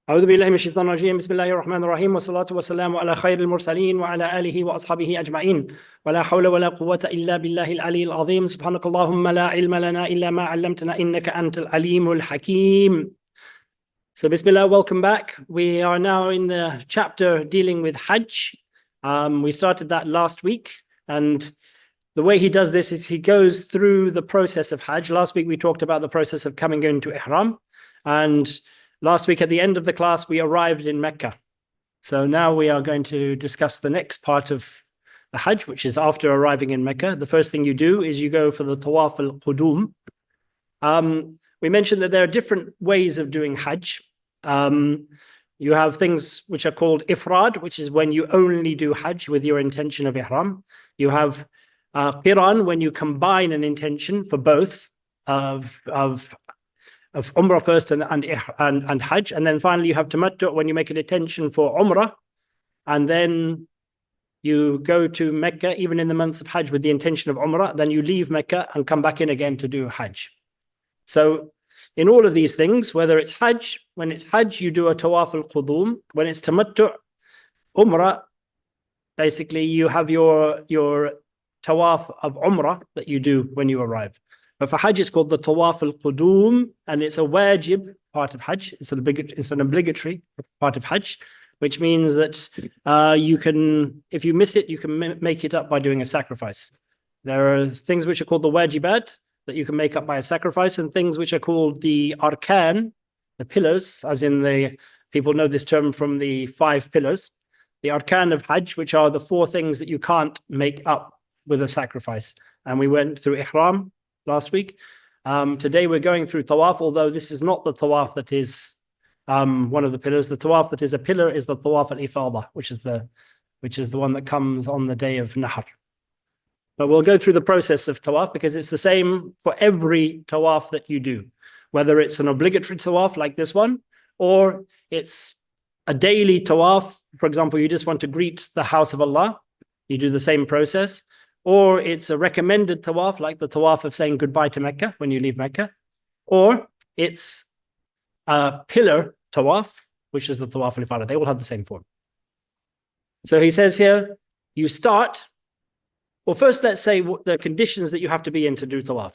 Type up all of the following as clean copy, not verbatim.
أعوذ بالله من الشيطان الرجيم بسم الله الرحمن الرحيم والصلاة والسلام على خير المرسلين وعلى آله وأصحابه أجمعين ولا حول ولا قوة إلا بالله العلي العظيم سبحانك اللهم لا علم لنا إلا ما علمتنا إنك أنت العليم الحكيم. So Bismillah, welcome back. We are now in the chapter dealing with Hajj. We started that last week, and the way he does this is he goes through the process of Hajj. Last week we talked about the process of coming into Ihram, and last week at the end of the class we arrived in Mecca. So now we are going to discuss the next part of the Hajj, which is after arriving in Mecca. The first thing you do is you go for the Tawaf al-Qudum. We mentioned that there are different ways of doing Hajj. You have things which are called Ifrad, which is when you only do Hajj with your intention of Ihram. You have Qiran, when you combine an intention for both of Umrah first and Hajj. And then finally you have Tamattu, when you make an intention for Umrah, and then you go to Mecca even in the months of Hajj with the intention of Umrah, then you leave Mecca and come back in again to do Hajj. So in all of these things, whether it's Hajj, when it's Hajj, you do a Tawaf al-Qudum. When it's Tamattu, Umrah, basically you have your Tawaf of Umrah that you do when you arrive. But for Hajj, it's called the Tawaf al-Qudum, and it's a wajib part of Hajj. It's an obligatory part of Hajj, which means that you can, if you miss it, you can make it up by doing a sacrifice. There are things which are called the wajibat, that you can make up by a sacrifice, and things which are called the arkan, the pillars, as in the, people know this term from the 5 pillars, the arkan of Hajj, which are the 4 things that you can't make up with a sacrifice. And we went through Ihram last week. Today we're going through Tawaf, although this is not the Tawaf that is one of the pillars. The Tawaf that is a pillar is the Tawaf al-Ifadah, which is the one that comes on the day of Nahr. But we'll go through the process of Tawaf because it's the same for every Tawaf that you do, whether it's an obligatory Tawaf like this one, or it's a daily Tawaf. For example, you just want to greet the house of Allah, you do the same process. Or it's a recommended Tawaf, like the Tawaf of saying goodbye to Mecca when you leave Mecca. Or it's a pillar Tawaf, which is the Tawaf al-Ifadah. They all have the same form. So he says here, you start. Well, first, let's say the conditions that you have to be in to do Tawaf.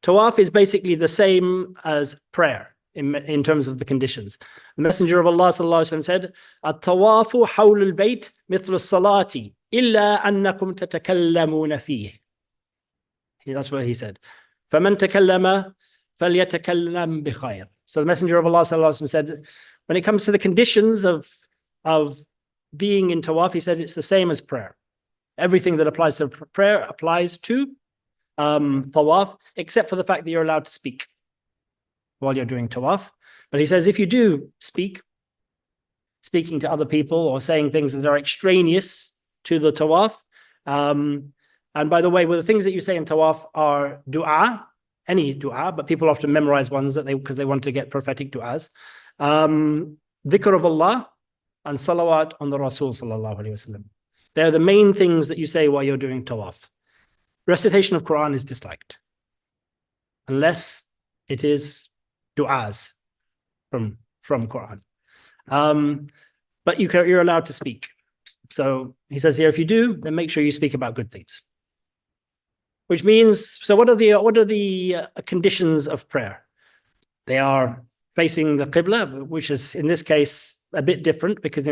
Tawaf is basically the same as prayer in terms of the conditions. The Messenger of Allah ﷺ said, "At-tawafu hawl al-bayt mithlu as-salati illa annakum tatakallamuna fihi." That's what he said. فَمَنْ تَكَلَّمَ فَلْيَتَكَلَّمْ بِخَيْرٍ. So the Messenger of Allah ﷺ said, when it comes to the conditions of being in Tawaf, he said it's the same as prayer. Everything that applies to prayer applies to Tawaf, except for the fact that you're allowed to speak while you're doing Tawaf. But he says if you do speaking to other people or saying things that are extraneous to the Tawaf, and by the way, well, the things that you say in Tawaf are dua, any dua, but people often memorize ones because they want to get prophetic duas. Dhikr of Allah and salawat on the Rasul sallallahu alaihi wasallam. They're the main things that you say while you're doing Tawaf. Recitation of Quran is disliked, unless it is du'as from Quran. But you're allowed to speak. So he says here, if you do, then make sure you speak about good things. Which means, so what are the conditions of prayer? They are facing the Qibla, which is in this case a bit different, because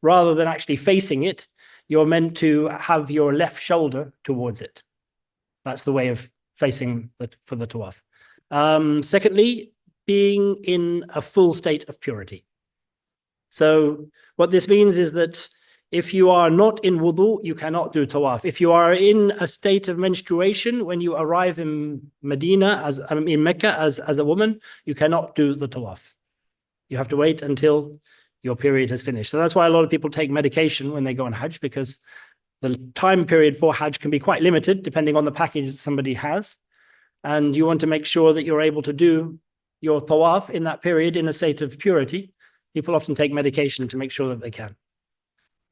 rather than actually facing it, you're meant to have your left shoulder towards it. That's the way of facing for the Tawaf. Secondly, being in a full state of purity. So what this means is that if you are not in wudu, you cannot do Tawaf. If you are in a state of menstruation when you arrive in Medina, in Mecca as a woman, you cannot do the Tawaf. You have to wait until your period has finished. So that's why a lot of people take medication when they go on Hajj, because the time period for Hajj can be quite limited depending on the package that somebody has. And you want to make sure that you're able to do your Tawaf in that period in a state of purity. People often take medication to make sure that they can.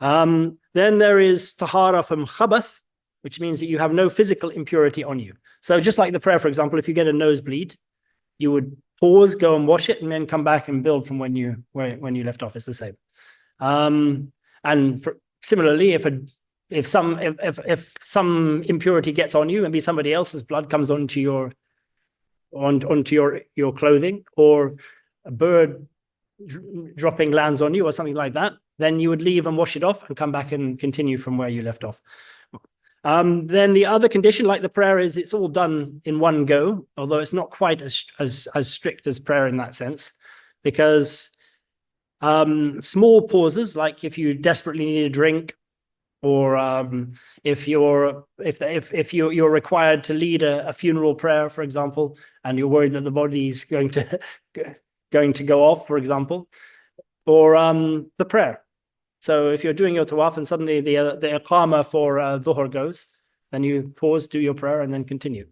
Then there is tahara from khabath, which means that you have no physical impurity on you. So just like the prayer, for example, if you get a nosebleed, you would pause, go and wash it, and then come back and build from when you left off. It's the same. Similarly, if some impurity gets on you, maybe somebody else's blood comes onto your clothing, or a bird dropping lands on you or something like that, then you would leave and wash it off and come back and continue from where you left off. Then the other condition, like the prayer, is it's all done in one go, although it's not quite as strict as prayer in that sense, because small pauses, like if you desperately need a drink, or if you're required to lead a funeral prayer, for example, and you're worried that the body is going to go off, for example, or the prayer. So if you're doing your tawaf and suddenly the iqama for dhuhr goes, then you pause, do your prayer, and then continue.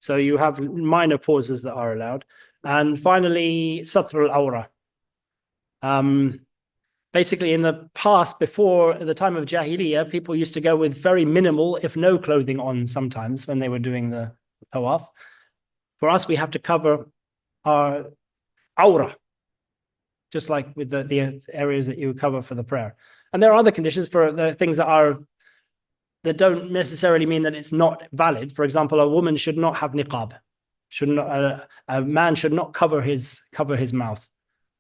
So you have minor pauses that are allowed. And finally, satr al-awra. Basically, in the past, before the time of Jahiliyyah, people used to go with very minimal, if no clothing on sometimes when they were doing the tawaf. For us, we have to cover our awra, just like with the areas that you cover for the prayer. And there are other conditions for the things that don't necessarily mean that it's not valid. For example, a woman should not have niqab. A man should not cover his mouth,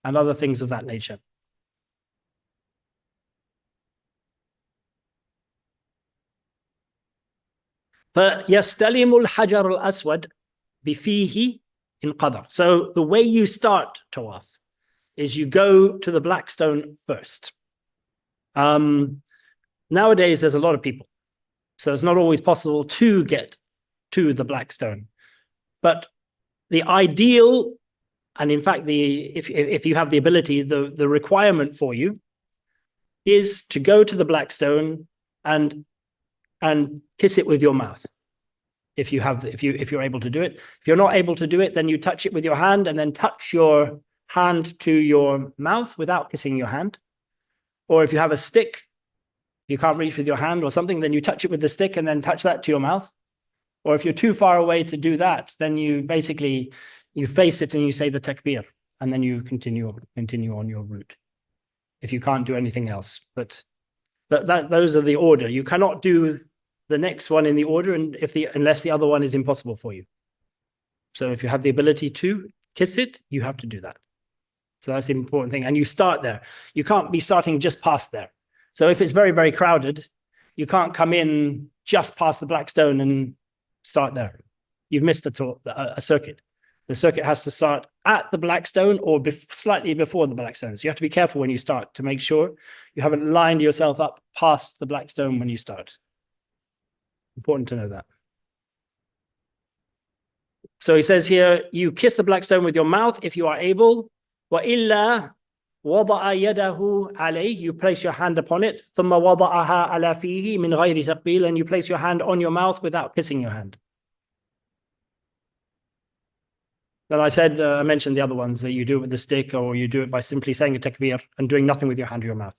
and other things of that nature. فَيَسْتَلِمُ الْحَجَرُ الْأَسْوَدِ بِفِيهِ إِنْ قَدَرَ. So the way you start tawaf is you go to the black stone first. Nowadays, there's a lot of people, so it's not always possible to get to the black stone. But the ideal, and in fact, if you have the ability, the requirement for you is to go to the black stone and kiss it with your mouth. If you're able to do it. If you're not able to do it, then you touch it with your hand and then touch your hand to your mouth without kissing your hand. Or if you have a stick, you can't reach with your hand or something, then you touch it with the stick and then touch that to your mouth. Or if you're too far away to do that, then you face it and you say the takbir, and then you continue on your route. If you can't do anything else, but those are the order. You cannot do the next one in the order, and unless the other one is impossible for you. So if you have the ability to kiss it, you have to do that. So that's the important thing. And you start there. You can't be starting just past there. So if it's very, very crowded, you can't come in just past the black stone and start there. You've missed a circuit. The circuit has to start at the black stone or slightly before the black stone. So you have to be careful when you start to make sure you haven't lined yourself up past the black stone when you start. Important to know that. So he says here, you kiss the black stone with your mouth if you are able. وَإِلَّا وَضَعَ يَدَهُ عَلَيْهِ. You place your hand upon it. ثُمَّ وَضَعَهَا عَلَى فِيهِ مِنْ غَيْرِ تَقْبِيلٍ. And you place your hand on your mouth without kissing your hand. Then I mentioned the other ones, that you do it with the stick, or you do it by simply saying a takbir and doing nothing with your hand or your mouth.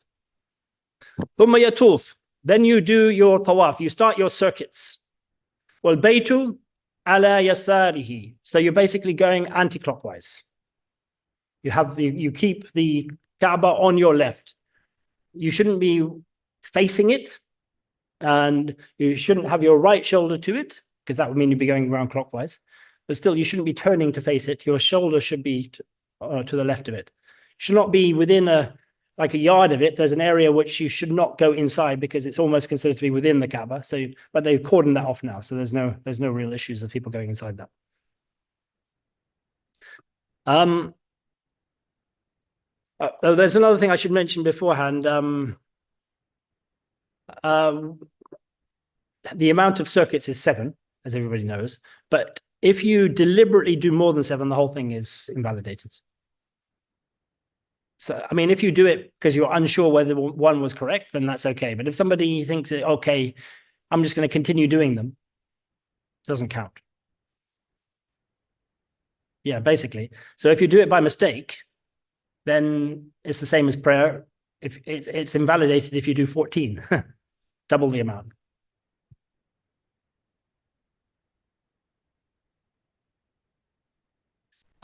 ثُمَّ يَطُوفُ. Then you do your tawaf. You start your circuits. وَالْبَيْتُ عَلَى يَسَارِهِ. So you're basically going anti-clockwise. You keep the Kaaba on your left. You shouldn't be facing it, and you shouldn't have your right shoulder to it, because that would mean you'd be going around clockwise. But still, you shouldn't be turning to face it. Your shoulder should be to the left of it. You should not be within a yard of it. There's an area which you should not go inside, because it's almost considered to be within the Kaaba. But they've cordoned that off now, so there's no real issues of people going inside that. There's another thing I should mention beforehand. The amount of circuits is 7, as everybody knows. But if you deliberately do more than 7, the whole thing is invalidated. So, I mean, if you do it because you're unsure whether one was correct, then that's okay. But if somebody thinks, okay, I'm just going to continue doing them, it doesn't count. Yeah, basically. So if you do it by mistake, then it's the same as prayer. If it's invalidated if you do 14, double the amount.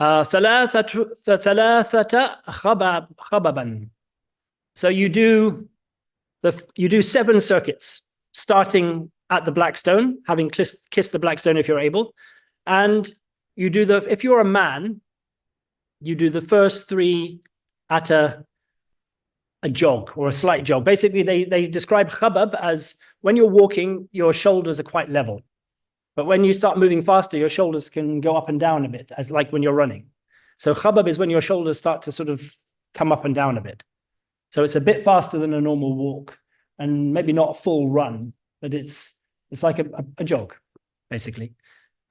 ثلاثة خببا. So you do 7 circuits, starting at the black stone, having kissed the black stone if you're able, and you do if you're a man, you do the first 3 at a jog or a slight jog. Basically, they describe khabab as when you're walking, your shoulders are quite level. But when you start moving faster, your shoulders can go up and down a bit, as like when you're running. So khabab is when your shoulders start to sort of come up and down a bit. So it's a bit faster than a normal walk, and maybe not a full run, but it's like a jog, basically.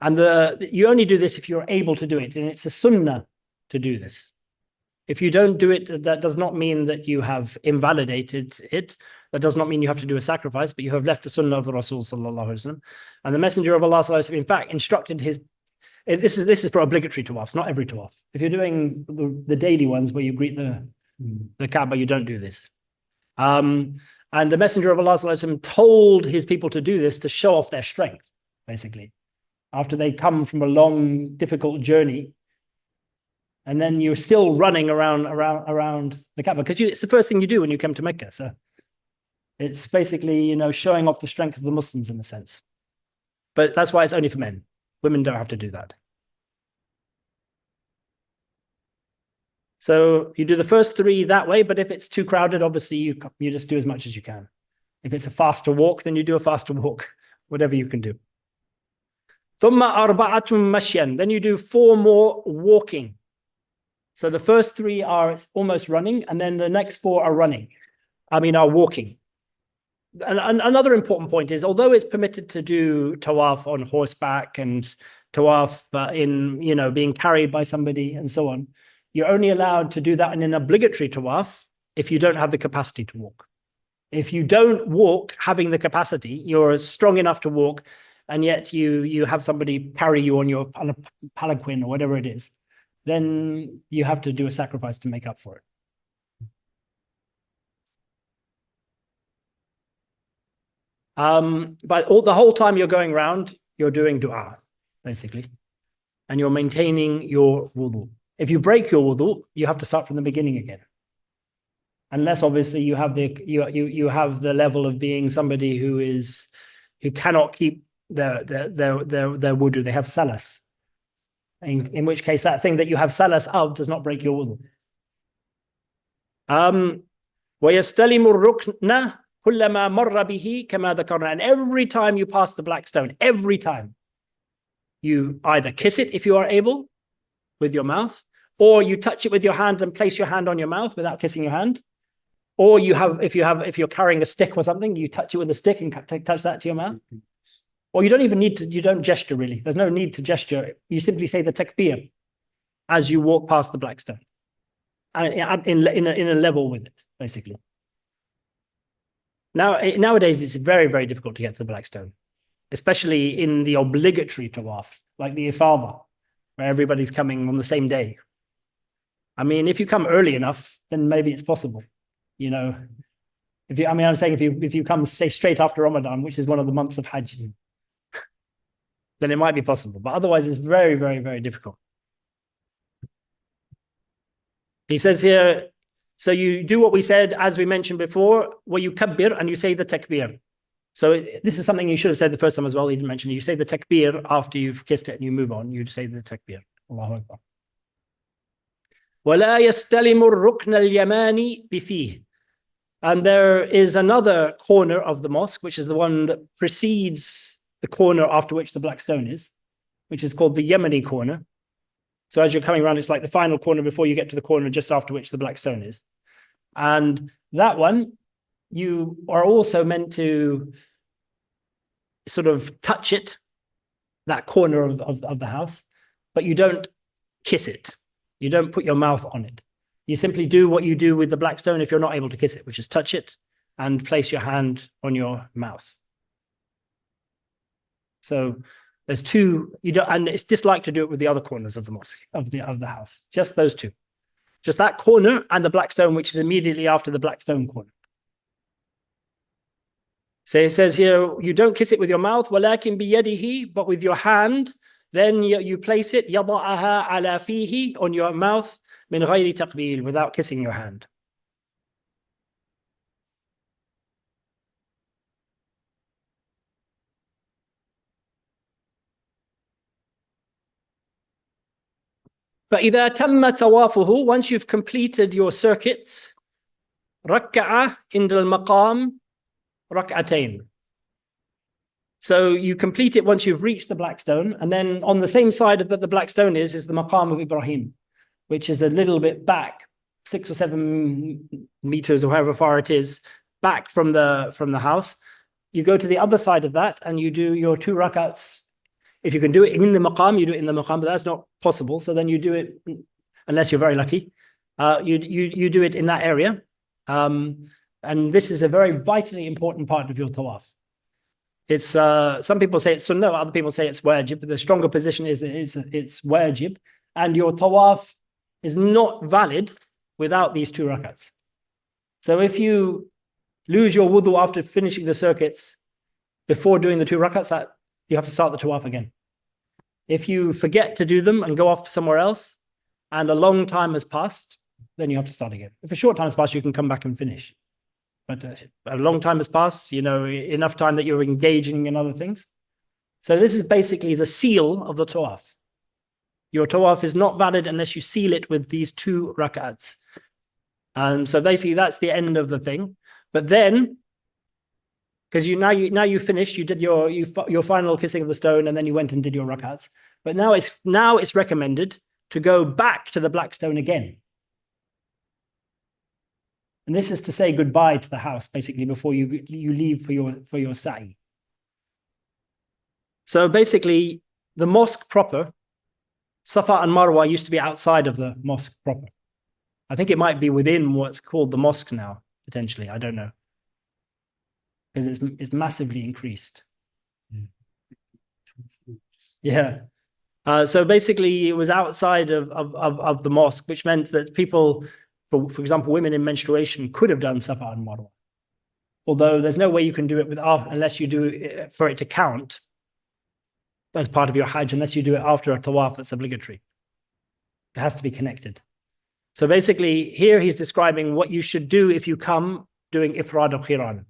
And you only do this if you're able to do it, and it's a sunnah to do this. If you don't do it, that does not mean that you have invalidated it. That does not mean you have to do a sacrifice, but you have left the sunnah of the Rasul sallallahu alaihi wasallam. And the Messenger of Allah sallallahu alaihi wasallam, in fact, instructed this is for obligatory tawafs, not every tawaf. If you're doing the daily ones where you greet the Kaaba, you don't do this. And the Messenger of Allah sallallahu alaihi wasallam told his people to do this to show off their strength, basically. After they come from a long, difficult journey, and then you're still running around the Kaaba, because it's the first thing you do when you come to Mecca. So it's basically, showing off the strength of the Muslims in a sense. But that's why it's only for men. Women don't have to do that. So you do the first 3 that way, but if it's too crowded, obviously you just do as much as you can. If it's a faster walk, then you do a faster walk, whatever you can do. ثم أربعة مشيا. Then you do 4 more walking. So the first 3 are almost running, and then the next 4 are walking. And another important point is, although it's permitted to do tawaf on horseback and tawaf in, being carried by somebody and so on, you're only allowed to do that in an obligatory tawaf if you don't have the capacity to walk. If you don't walk having the capacity, you're strong enough to walk, and yet you have somebody carry you on a palanquin or whatever it is, then you have to do a sacrifice to make up for it. But the whole time you're going around, you're doing dua, basically, and you're maintaining your wudu. If you break your wudu, you have to start from the beginning again, unless obviously you have the level of being somebody who cannot keep their wudu. They have salas. In which case, that thing that you have salas of does not break your wudu. وَيَسْتَلِمُ الرُّكْنَ كُلَّمَا مَرَّ بِهِ كَمَا ذَكَرْنَا. And every time you pass the black stone, every time, you either kiss it if you are able with your mouth, or you touch it with your hand and place your hand on your mouth without kissing your hand, or if you're carrying a stick or something, you touch it with a stick and touch that to your mouth. Or you don't even you don't gesture really. There's no need to gesture. You simply say the takbir as you walk past the black stone, in a level with it, basically. Nowadays, it's very, very difficult to get to the black stone, especially in the obligatory tawaf, like the ifada, where everybody's coming on the same day. If you come early enough, then maybe it's possible. I'm saying if you come, say, straight after Ramadan, which is one of the months of Hajj, then it might be possible. But otherwise, it's very, very, very difficult. He says here, so you do what we said, as we mentioned before, where you kabbir and you say the takbir. So this is something you should have said the first time as well. He didn't mention it. You say the takbir after you've kissed it and you move on. You say the takbir. Allahu Akbar. وَلَا يَسْتَلِمُ الرُّكْنَ الْيَمَانِ بِفِيهِ. And there is another corner of the mosque, which is the one that precedes the corner after which the black stone is, which is called the Yemeni corner. So as you're coming around, it's like the final corner before you get to the corner just after which the black stone is. And that one, you are also meant to sort of touch it, that corner of the house, but you don't kiss it. You don't put your mouth on it. You simply do what you do with the black stone if you're not able to kiss it, which is touch it and place your hand on your mouth. So there's 2, and it's disliked to do it with the other corners of the mosque, of the house. Just those 2. Just that corner and the black stone, which is immediately after the black stone corner. So it says here, you don't kiss it with your mouth, وَلَكِنْ بِيَدِهِ, but with your hand, then you place it يضعها على فيه, on your mouth, من غير تقبيل, without kissing your hand. فإذا تم توافه, once you've completed your circuits, ركع عند المقام ركعتين. So you complete it once you've reached the black stone, and then on the same side that the black stone is the maqam of Ibrahim, which is a little bit back, 6 or 7 meters or however far it is, back from the house. You go to the other side of that and you do your 2 rakats. If you can do it in the maqam, you do it in the maqam, but that's not possible. So then you do it, unless you're very lucky, you do it in that area. And this is a very vitally important part of your tawaf. It's some people say it's sunnah, other people say it's wajib, but the stronger position is that it's wajib, and your tawaf is not valid without these 2 rakats. So if you lose your wudu after finishing the circuits before doing the 2 rakats, that you have to start the tawaf again. If you forget to do them and go off somewhere else and a long time has passed, then you have to start again. If a short time has passed, you can come back and finish. But a long time has passed, enough time that you're engaging in other things. So this is basically the seal of the tawaf. Your tawaf is not valid unless you seal it with these 2 rak'ats. So basically that's the end of the thing. But then, because now you finished, you did your final kissing of the stone, and then you went and did your rak'ats. But now it's recommended to go back to the black stone again. And this is to say goodbye to the house, basically, before you leave for your sa'i. So basically, the mosque proper, Safa and Marwa, used to be outside of the mosque proper. I think it might be within what's called the mosque now, potentially. I don't know. Because it's massively increased. Yeah. So basically, it was outside of the mosque, which meant that people, for example, women in menstruation could have done Safa and Marwa. Although there's no way you can do it unless you do it for it to count as part of your Hajj, unless you do it after a tawaf that's obligatory. It has to be connected. So basically, here he's describing what you should do if you come doing ifrad or qiran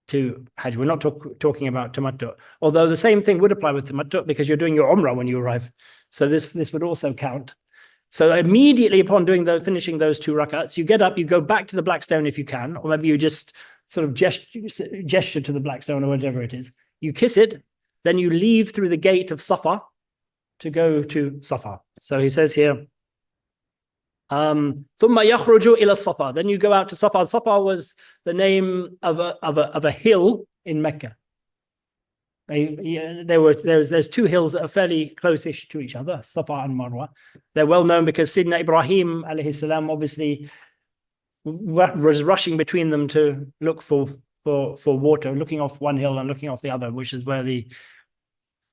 to Hajj. We're not talking about tamattu, although the same thing would apply with tamattu because you're doing your umrah when you arrive. So this would also count. So immediately upon finishing those 2 rakats, you get up, you go back to the black stone if you can, or maybe you just sort of gesture to the black stone or whatever it is. You kiss it, then you leave through the gate of Safa to go to Safa. So he says here, ثُمَّ يَخْرُجُ إِلَى الصَّفَا. Then you go out to Safa. Safa was the name of a hill in Mecca. There's 2 hills that are fairly close-ish to each other, Safa and Marwa. They're well known because Sidna Ibrahim alayhi salam obviously was rushing between them to look for water, looking off one hill and looking off the other, which is where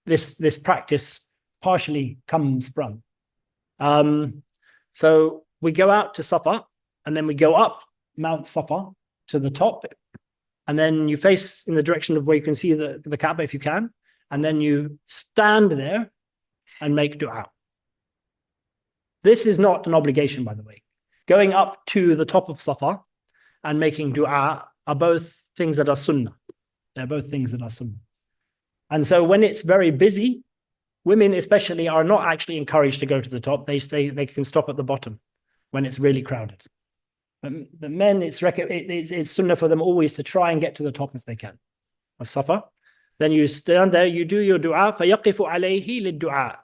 this practice partially comes from. So we go out to Safa, and then we go up Mount Safa to the top, and then you face in the direction of where you can see the Kaaba if you can, and then you stand there and make dua. This is not an obligation, by the way. Going up to the top of Safa and making dua are both things that are sunnah. They're both things that are sunnah. And so when it's very busy, women especially are not actually encouraged to go to the top. They can stop at the bottom when it's really crowded. But men, it's sunnah for them always to try and get to the top if they can of Safa. Then you stand there, you do your dua. فَيَقِفُ عَلَيْهِ لِلدُّعَاء.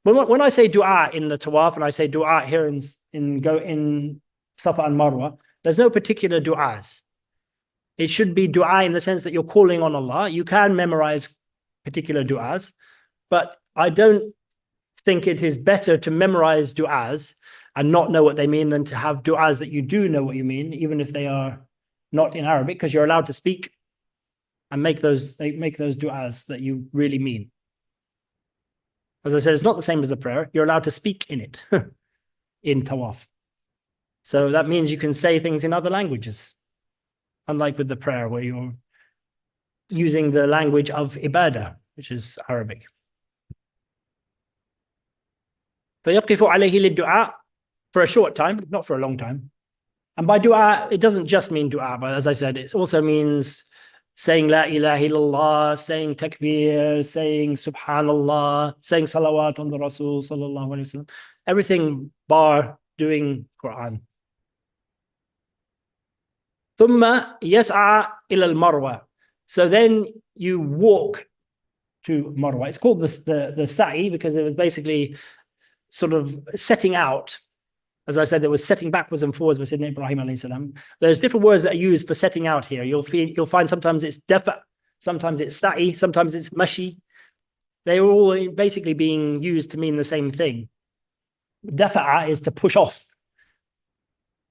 When I say dua in the tawaf and I say dua here in Safa and Marwa, there's no particular duas. It should be dua in the sense that you're calling on Allah. You can memorize particular duas, but I don't think it is better to memorize duas and not know what they mean than to have duas that you do know what you mean, even if they are not in Arabic, because you're allowed to speak and make those duas that you really mean. As I said, it's not the same as the prayer. You're allowed to speak in it, in tawaf. So that means you can say things in other languages, unlike with the prayer where you're using the language of ibadah, which is Arabic. فَيَقِفُ عَلَيْهِ لِلدُّعَاء, for a short time, not for a long time. And by dua, it doesn't just mean dua, but as I said, it also means saying La ilaha illallah, saying takbir, saying subhanallah, saying salawat on the Rasul sallallahu alaihi wasallam. Everything bar doing Quran. ثُمَّ يَسْعَى إِلَى الْمَرْوَى. So then you walk to Marwa. It's called the sa'i because it was basically sort of setting out. As I said, there was setting backwards and forwards with Sayyidina Ibrahim alayhi salam. There's different words that are used for setting out here. You'll find sometimes it's dafa, sometimes it's sa'i, sometimes it's mashi. They're all basically being used to mean the same thing. Dafa'a is to push off.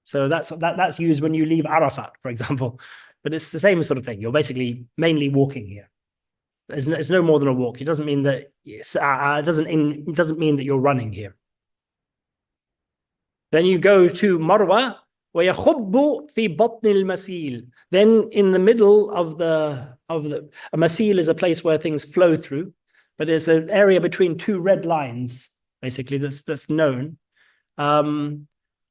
So that's used when you leave Arafat, for example. But it's the same sort of thing. You're basically mainly walking here. It's no more than a walk. It doesn't mean that it doesn't mean that you're running here. Then you go to Marwa, وَيَخُبُّ فِي بَطْنِ الْمَسِيلِ. Then in the middle of a masil is a place where things flow through, but there's an area between two red lines, basically, that's known.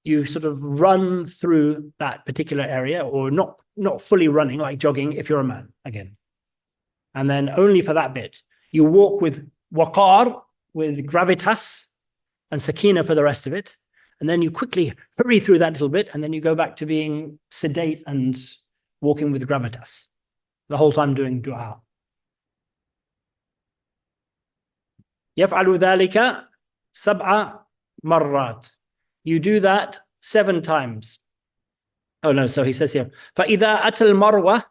You sort of run through that particular area, or not fully running, like jogging if you're a man, again. And then only for that bit. You walk with waqar, with gravitas, and sakina for the rest of it. And then you quickly hurry through that little bit, and then you go back to being sedate and walking with gravitas, the whole time doing dua. يَفْعَلُ ذَلِكَ سَبْعَ مَرَّاتٍ. You do that 7 times. Oh no, so he says here, فَإِذَا أَتَى الْمَرْوَةِ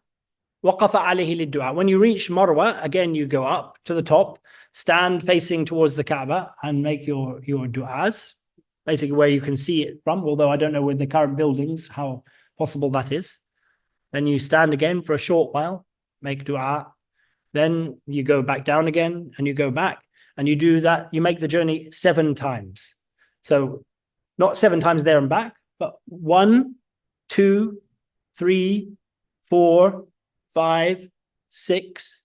وَقَفَ عَلَيْهِ لِلدُّعَاء. When you reach Marwa, again you go up to the top, stand facing towards the Kaaba and make your du'as, basically where you can see it from, although I don't know with the current buildings how possible that is. Then you stand again for a short while, make dua. Then you go back down again and you go back and you do that. You make the journey 7 times. So not 7 times there and back, but 1, 2, 3, 4, 5, 6,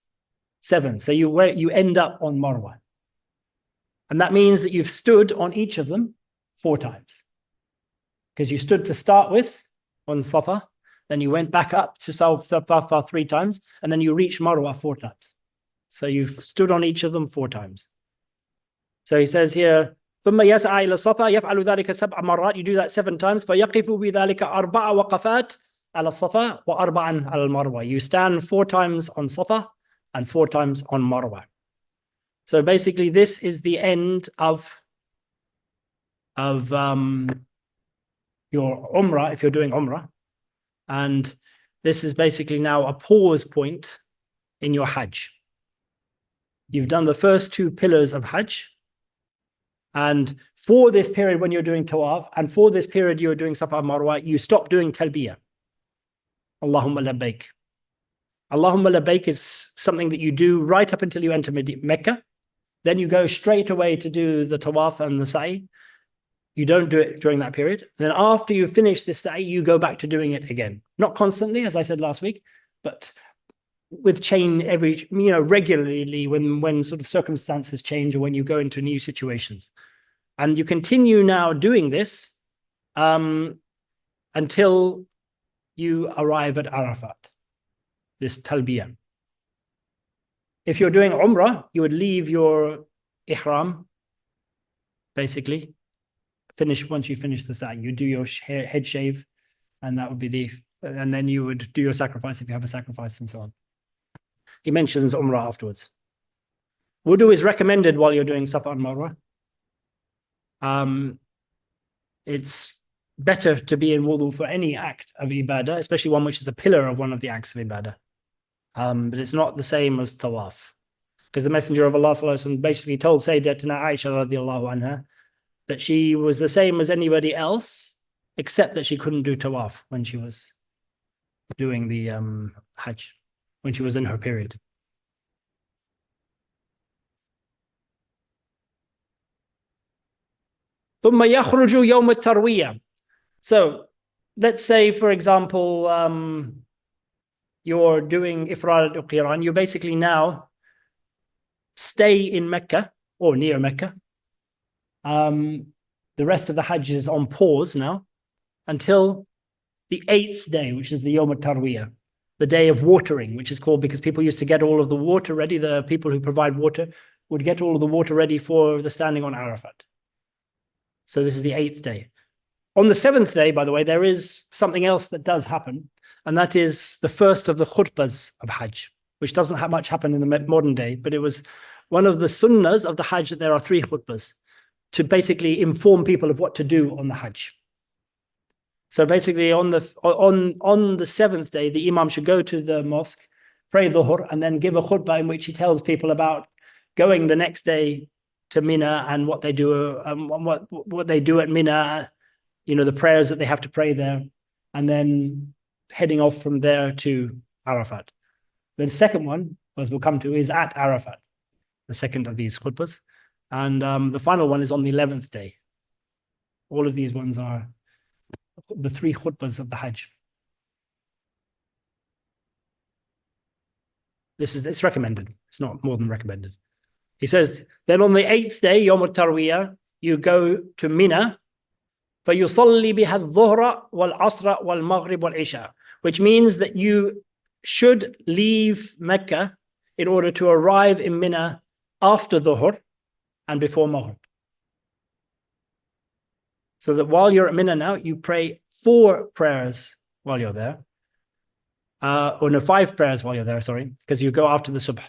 7. So you end up on Marwa. And that means that you've stood on each of them 4 times. Because you stood to start with on Safa, then you went back up to Safa 3 times, and then you reach Marwa 4 times. So you've stood on each of them 4 times. So he says here, ثم يسعى إلى الصفا يفعل ذلك 7 مرات. You do that 7 times. فيقف بذلك 4 وقفات على الصفا و4 على المروة. You stand 4 times on Safa and 4 times on Marwa. So basically, this is the end of your Umrah, if you're doing Umrah. And this is basically now a pause point in your Hajj. You've done the first 2 pillars of Hajj. And for this period when you're doing Tawaf, and for this period you're doing Safa and Marwa, you stop doing Talbiyah. Allahumma labbaik. Allahumma labbaik is something that you do right up until you enter Mecca. Then you go straight away to do the Tawaf and the Sa'i. You don't do it during that period. Then after you finish this Sa'i, you go back to doing it again. Not constantly, as I said last week, but with regularly when sort of circumstances change or when you go into new situations. And you continue now doing this until you arrive at Arafat, this talbiyah. If you're doing Umrah, you would leave your ihram, basically. Once you finish the sa'i, you do your head shave, and that would be and then you would do your sacrifice if you have a sacrifice and so on. He mentions Umrah afterwards. Wudu is recommended while you're doing Safa and Marwa. It's better to be in wudu for any act of ibadah, especially one which is a pillar of one of the acts of ibadah. But it's not the same as tawaf. Because the Messenger of Allah basically told Sayyidatina Aisha radiallahu anha that she was the same as anybody else, except that she couldn't do tawaf when she was doing the Hajj, when she was in her period. ثم يخرج يوم التروية. So let's say, for example, you're doing Ifrad al-Qiran. You basically now stay in Mecca or near Mecca The rest of the Hajj is on pause now until the 8th day, which is the Yom Tarwiyah, the day of watering, which is called because people used to get all of the water ready. The people who provide water would get all of the water ready for the standing on Arafat. So this is the 8th day. On the 7th day, by the way, there is something else that does happen, and that is the first of the khutbahs of Hajj, which doesn't have much happen in the modern day, but it was one of the sunnahs of the Hajj that there are 3 khutbahs to basically inform people of what to do on the Hajj. So basically on the 7th day, the Imam should go to the mosque, pray Dhuhr, and then give a khutbah in which he tells people about going the next day to Mina and what they do, what they do at Mina, the prayers that they have to pray there, and then heading off from there to Arafat. The second one, as we'll come to, is at Arafat, the second of these khutbahs. And the final one is on the 11th day. All of these ones are the 3 khutbahs of the Hajj. It's recommended. It's not more than recommended. He says, then on the 8th day, Yom al-Tarwiyah, you go to Mina, فَيُصَلِّي بِهَا الظُّهْرَ وَالْعَصْرَ وَالْمَغْرِبَ وَالْعِشَاء, which means that you should leave Mecca in order to arrive in Mina after Dhuhr and before Maghrib. So that while you're at Mina now, you pray 4 prayers while you're there. 5 prayers while you're there, sorry, because you go after the Subh.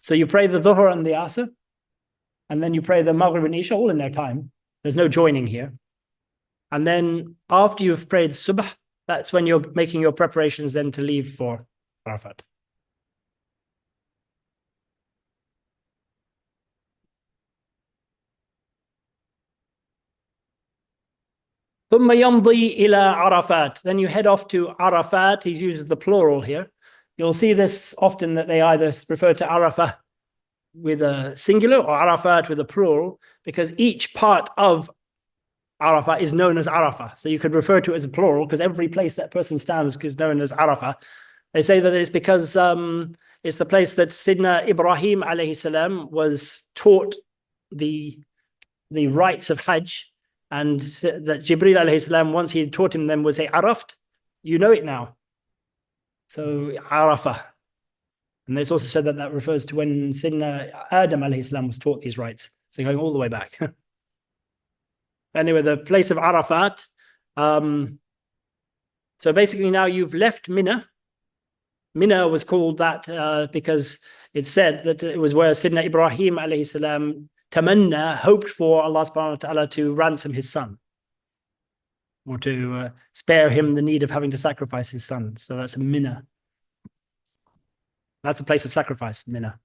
So you pray the Dhuhr and the Asr, and then you pray the Maghrib and Isha all in their time. There's no joining here. And then after you've prayed Subh, that's when you're making your preparations then to leave for Arafat. ثم يمضي إلى عرفات. Then you head off to Arafat. He uses the plural here. You'll see this often that they either refer to Arafah with a singular or Arafat with a plural, because each part of Arafah is known as Arafah. So you could refer to it as a plural because every place that person stands is known as Arafah. They say that it's because it's the place that Sidna Ibrahim alayhi salam was taught the rites of Hajj, and that Jibreel alayhi salam, once he had taught him them, would say, Araft, you know it now. So Arafah. And it's also said that that refers to when Sidna Adam alayhi salam was taught these rites. So going all the way back. Anyway, the place of Arafat. So basically now you've left Mina. Mina was called that because it said that it was where Sidna Ibrahim alayhi salam tamanna, hoped for Allah subhanahu wa ta'ala to ransom his son, or to spare him the need of having to sacrifice his son. So that's a Mina. That's the place of sacrifice, Mina.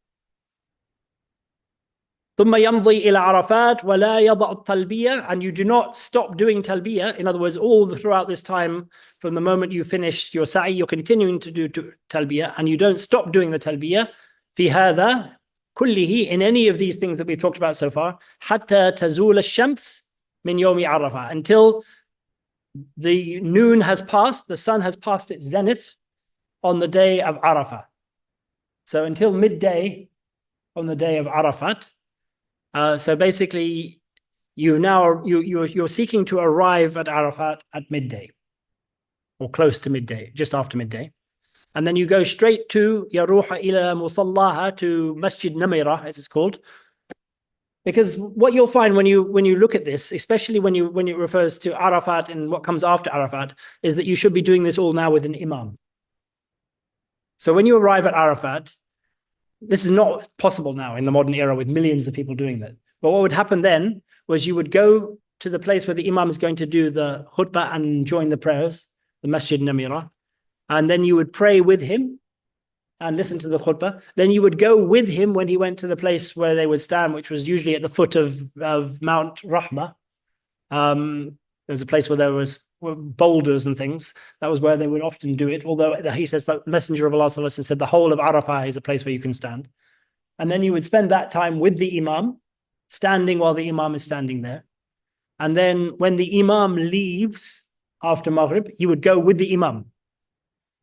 ثم يمضي إلى عرفات ولا يضع التلبية, and you do not stop doing talbiyah. In other words, throughout this time, from the moment you finished your sa'i, you're continuing to do talbiyah, and you don't stop doing the talbiyah. في هذا كله, in any of these things that we've talked about so far, حتى تزول الشمس من يوم عرفة, until the noon has passed, the sun has passed its zenith on the day of Arafah. So until midday on the day of Arafat. So basically, you're seeking to arrive at Arafat at midday, or close to midday, just after midday, and then you go straight to Yaruha ila Musallaha, to Masjid Namira, as it's called. Because what you'll find when you look at this, especially when it refers to Arafat and what comes after Arafat, is that you should be doing this all now with an imam. So when you arrive at Arafat, this is not possible now in the modern era with millions of people doing that. But what would happen then was you would go to the place where the imam is going to do the khutbah and join the prayers, the Masjid Namira, and then you would pray with him and listen to the khutbah. Then you would go with him when he went to the place where they would stand, which was usually at the foot of Mount Rahma. There's a place where there were boulders and things. That was where they would often do it. Although he says that Messenger of Allah said the whole of Arafah is a place where you can stand. And then you would spend that time with the imam, standing while the imam is standing there. And then when the imam leaves after Maghrib, you would go with the imam.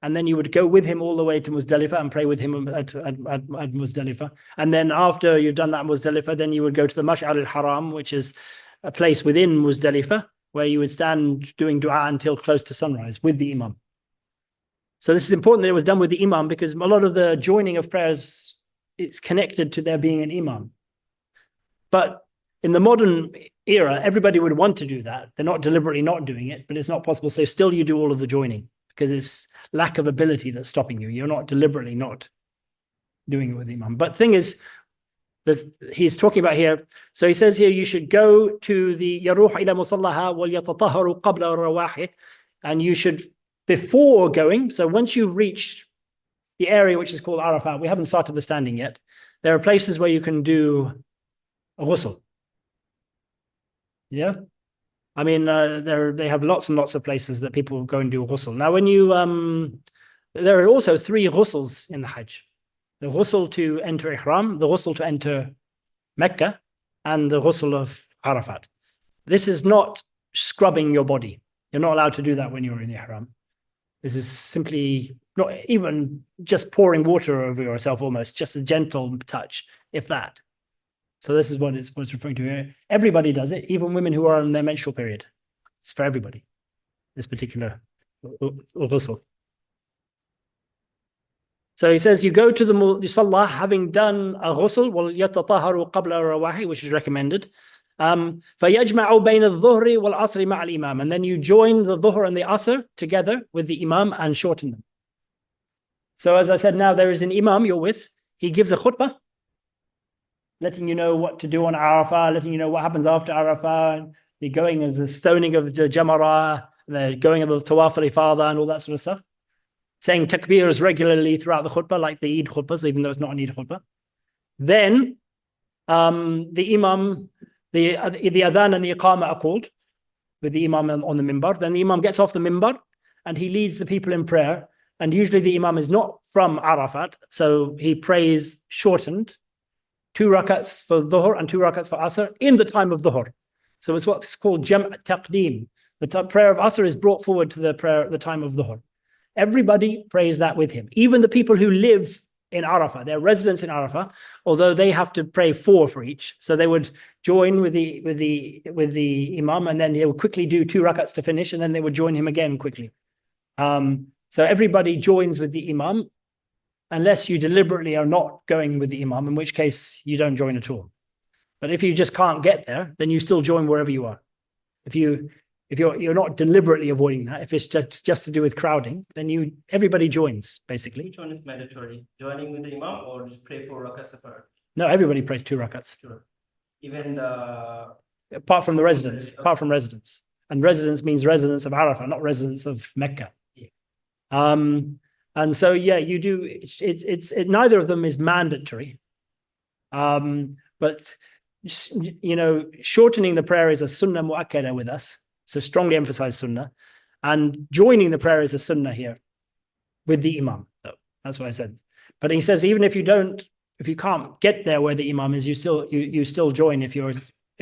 And then you would go with him all the way to Muzdalifah and pray with him at Muzdalifah. And then after you've done that Muzdalifah, then you would go to the Mash'ar al-Haram, which is a place within Muzdalifah where you would stand doing dua until close to sunrise with the imam. So this is important that it was done with the imam, because a lot of the joining of prayers is connected to there being an imam. But in the modern era, everybody would want to do that. They're not deliberately not doing it, but it's not possible. So still you do all of the joining, because it's lack of ability that's stopping you. You're not deliberately not doing it with the imam. But thing is, he's talking about here, so he says here you should go to the yaruh ila musallaha wal yatatahharu qabla rawahih, and you should, before going, so once you've reached the area which is called Arafat, we haven't started the standing yet, there are places where you can do a ghusl. Yeah, I mean, they have lots and lots of places that people go and do a ghusl. Now, when you there are also 3 ghusls in the Hajj: the ghusl to enter Ihram, the ghusl to enter Mecca, and the ghusl of Arafat. This is not scrubbing your body. You're not allowed to do that when you're in Ihram. This is simply not even just pouring water over yourself, almost just a gentle touch, if that. So this is what it's referring to here. Everybody does it, even women who are on their menstrual period. It's for everybody, this particular ghusl. So he says you go to the Musalla having done a ghusl, وَلْيَتَطَهَّرُوا قَبْلَ الرَّوَاحِ, which is recommended. فَيَجْمَعُوا بَيْنَ الظُّهْرِ وَالْعَصْرِ مَعَ الْإِمَامِ, and then you join the dhuhr and the asr together with the imam and shorten them. So as I said, now there is an imam you're with. He gives a khutbah, letting you know what to do on Arafah, letting you know what happens after Arafah, the going of the stoning of the Jamarah, the going of the Tawaf al-Ifadah and all that sort of stuff. Saying takbirs regularly throughout the khutbah, like the Eid khutbahs, even though it's not an Eid khutbah. Then the imam, the adhan and the iqamah are called with the imam on the minbar. Then the imam gets off the minbar and he leads the people in prayer. And usually the imam is not from Arafat, so he prays shortened, 2 rakats for dhuhr and 2 rakats for asr in the time of dhuhr. So it's what's called jam' taqdeem. The prayer of asr is brought forward to the prayer at the time of dhuhr. Everybody prays that with him, even the people who live in Arafah, they're residents in Arafah, although they have to pray 4 for each. So they would join with the imam, and then he would quickly do 2 rakats to finish, and then they would join him again quickly. So everybody joins with the imam, unless you deliberately are not going with the imam, in which case you don't join at all. But if you just can't get there, then you still join wherever you are. If you're not deliberately avoiding that, if it's just to do with crowding, then everybody joins, basically. Which one is mandatory? Joining with the imam or just pray 4 rakats apart? No, everybody prays 2 rakats. Sure. Even the... Apart from the residents, apart from residents. And residents means residents of Arafah, not residents of Mecca. Yeah. And so, yeah, you do, neither of them is mandatory. But, you know, shortening the prayer is a sunnah mu'akkada with us. So strongly emphasize sunnah. And joining the prayer is a sunnah here with the imam. So that's what I said. But he says, even if you can't get there where the imam is, you still join if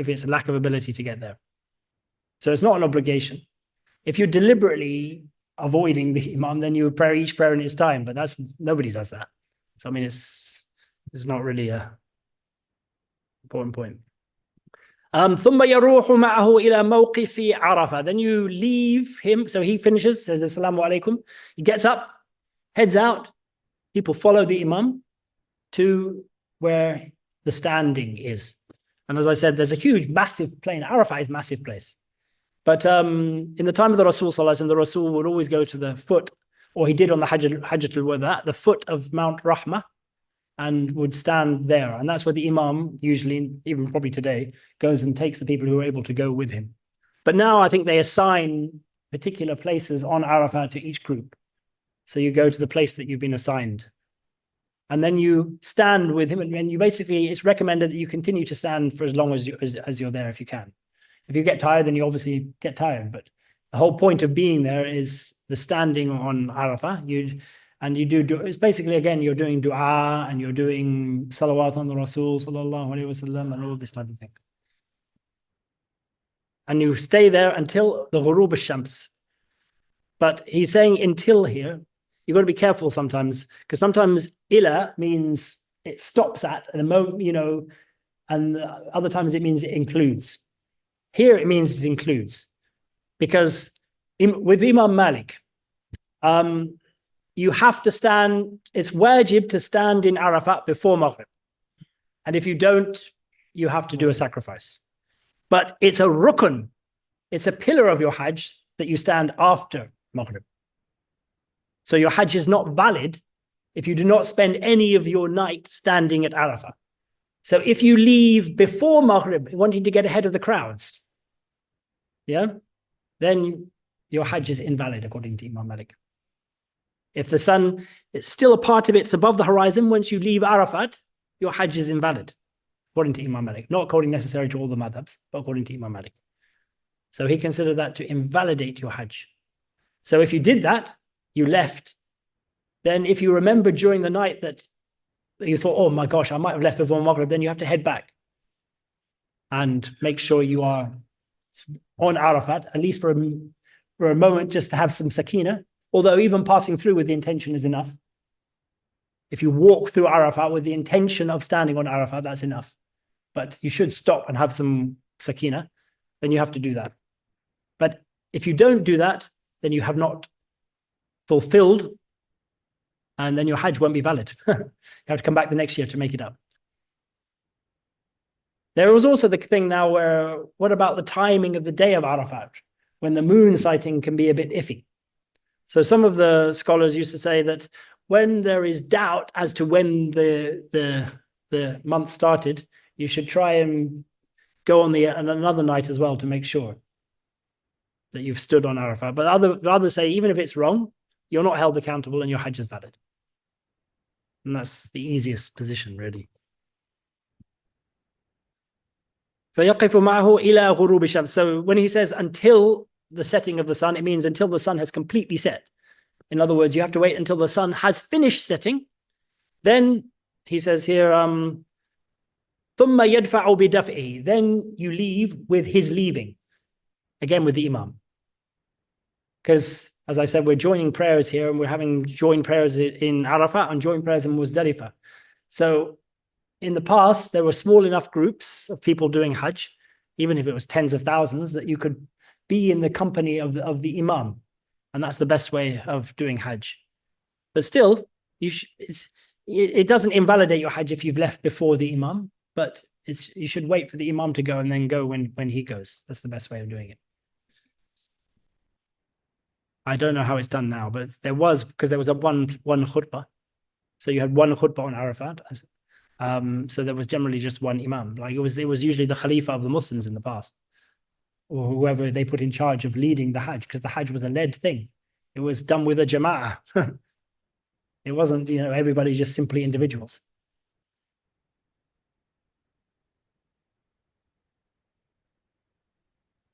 it's a lack of ability to get there. So it's not an obligation. If you're deliberately avoiding the imam, then you pray each prayer in its time, but nobody does that. So I mean, it's not really a important point. ثم يروح معه إلى موقف عرفة. Then you leave him, so he finishes, says Assalamu alaikum. He gets up, heads out. People follow the imam to where the standing is. And as I said, there's a huge, massive plain. Arafat is a massive place. But in the time of the Rasul Sallallahu Alaihi Wasallam, the Rasul would always go to the foot, or he did on the Hajjatul Wada, the foot of Mount Rahmah, and would stand there. And that's where the imam, usually, even probably today, goes and takes the people who are able to go with him. But now I think they assign particular places on Arafat to each group. So you go to the place that you've been assigned. And then you stand with him, and you basically, it's recommended that you continue to stand for as long as you're there if you can. If you get tired, then you obviously get tired. But the whole point of being there is the standing on Arafah. It's basically, again, you're doing dua and you're doing salawat on the Rasul sallallahu alaihi wasallam and all this type of thing. And you stay there until the ghurub al-shams. But he's saying until here. You've got to be careful sometimes, because sometimes ila means it stops at the moment, you know, and other times it means it includes. Here it means it includes, because with Imam Malik, you have to stand, it's wajib to stand in Arafat before Maghrib. And if you don't, you have to do a sacrifice. But it's a rukun, it's a pillar of your Hajj that you stand after Maghrib. So your Hajj is not valid if you do not spend any of your night standing at Arafah. So if you leave before Maghrib, wanting to get ahead of the crowds, then your Hajj is invalid according to Imam Malik. If the sun, it's still a part of it, it's above the horizon, once you leave Arafat, your Hajj is invalid, according to Imam Malik. Not according necessarily to all the madhabs, but according to Imam Malik. So he considered that to invalidate your Hajj. So if you did that, you left, then if you remember during the night that you thought, oh my gosh, I might have left before Maghrib, then you have to head back and make sure you are on Arafat, at least for a moment, just to have some sakina. Although even passing through with the intention is enough. If you walk through Arafat with the intention of standing on Arafat, that's enough. But you should stop and have some sakina, then you have to do that. But if you don't do that, then you have not fulfilled, and then your Hajj won't be valid. You have to come back the next year to make it up. There was also the thing now where, what about the timing of the day of Arafat, when the moon sighting can be a bit iffy? So some of the scholars used to say that when there is doubt as to when the month started, you should try and go on another night as well to make sure that you've stood on Arafat. But others say even if it's wrong, you're not held accountable and your Hajj is valid. And that's the easiest position, really. فَيَقِفُ مَعَهُ إِلَى غُرُوبِ الشَّمْسِ. So when he says until the setting of the sun, it means until the sun has completely set. In other words, you have to wait until the sun has finished setting. Then he says here, ثُمَّ يَدْفَعُ بِدَفْعِهِ. Then you leave with his leaving. Again with the Imam. Because, as I said, we're joining prayers here, and we're having joint prayers in Arafat and joint prayers in Muzdalifah. So in the past, there were small enough groups of people doing Hajj, even if it was tens of thousands, that you could be in the company of the Imam. And that's the best way of doing Hajj. But still, it doesn't invalidate your Hajj if you've left before the Imam, but you should wait for the Imam to go and then go when he goes. That's the best way of doing it. I don't know how it's done now, but because there was a one khutbah. So you had one khutbah on Arafat. So there was generally just one Imam. Like it was usually the Khalifa of the Muslims in the past, or whoever they put in charge of leading the Hajj, because the Hajj was a led thing. It was done with a jama'ah. It wasn't, everybody just simply individuals.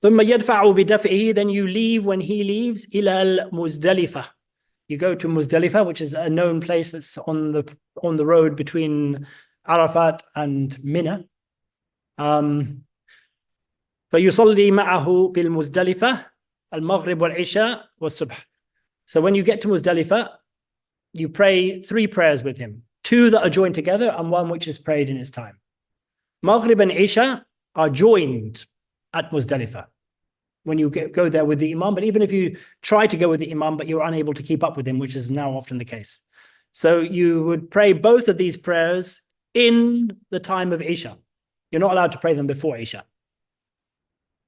ثُمَّ يَدْفَعُ بِدَفْعِهِ. Then you leave when he leaves, إِلَى الْمُزْدَلِفَةِ. You go to Muzdalifah, which is a known place that's on the road between Arafat and Mina. فَيُصَلِّي مَعَهُ بِالْمُزْدَلِفَةِ الْمَغْرِبِ وَالْعِشَاءِ وَالصُّبْحِ. So when you get to Muzdalifah, you pray 3 prayers with him. 2 that are joined together and 1 which is prayed in its time. Maghrib and Isha are joined at Muzdalifah when you go there with the Imam. But even if you try to go with the Imam, but you're unable to keep up with him, which is now often the case. So you would pray both of these prayers in the time of Isha. You're not allowed to pray them before Isha,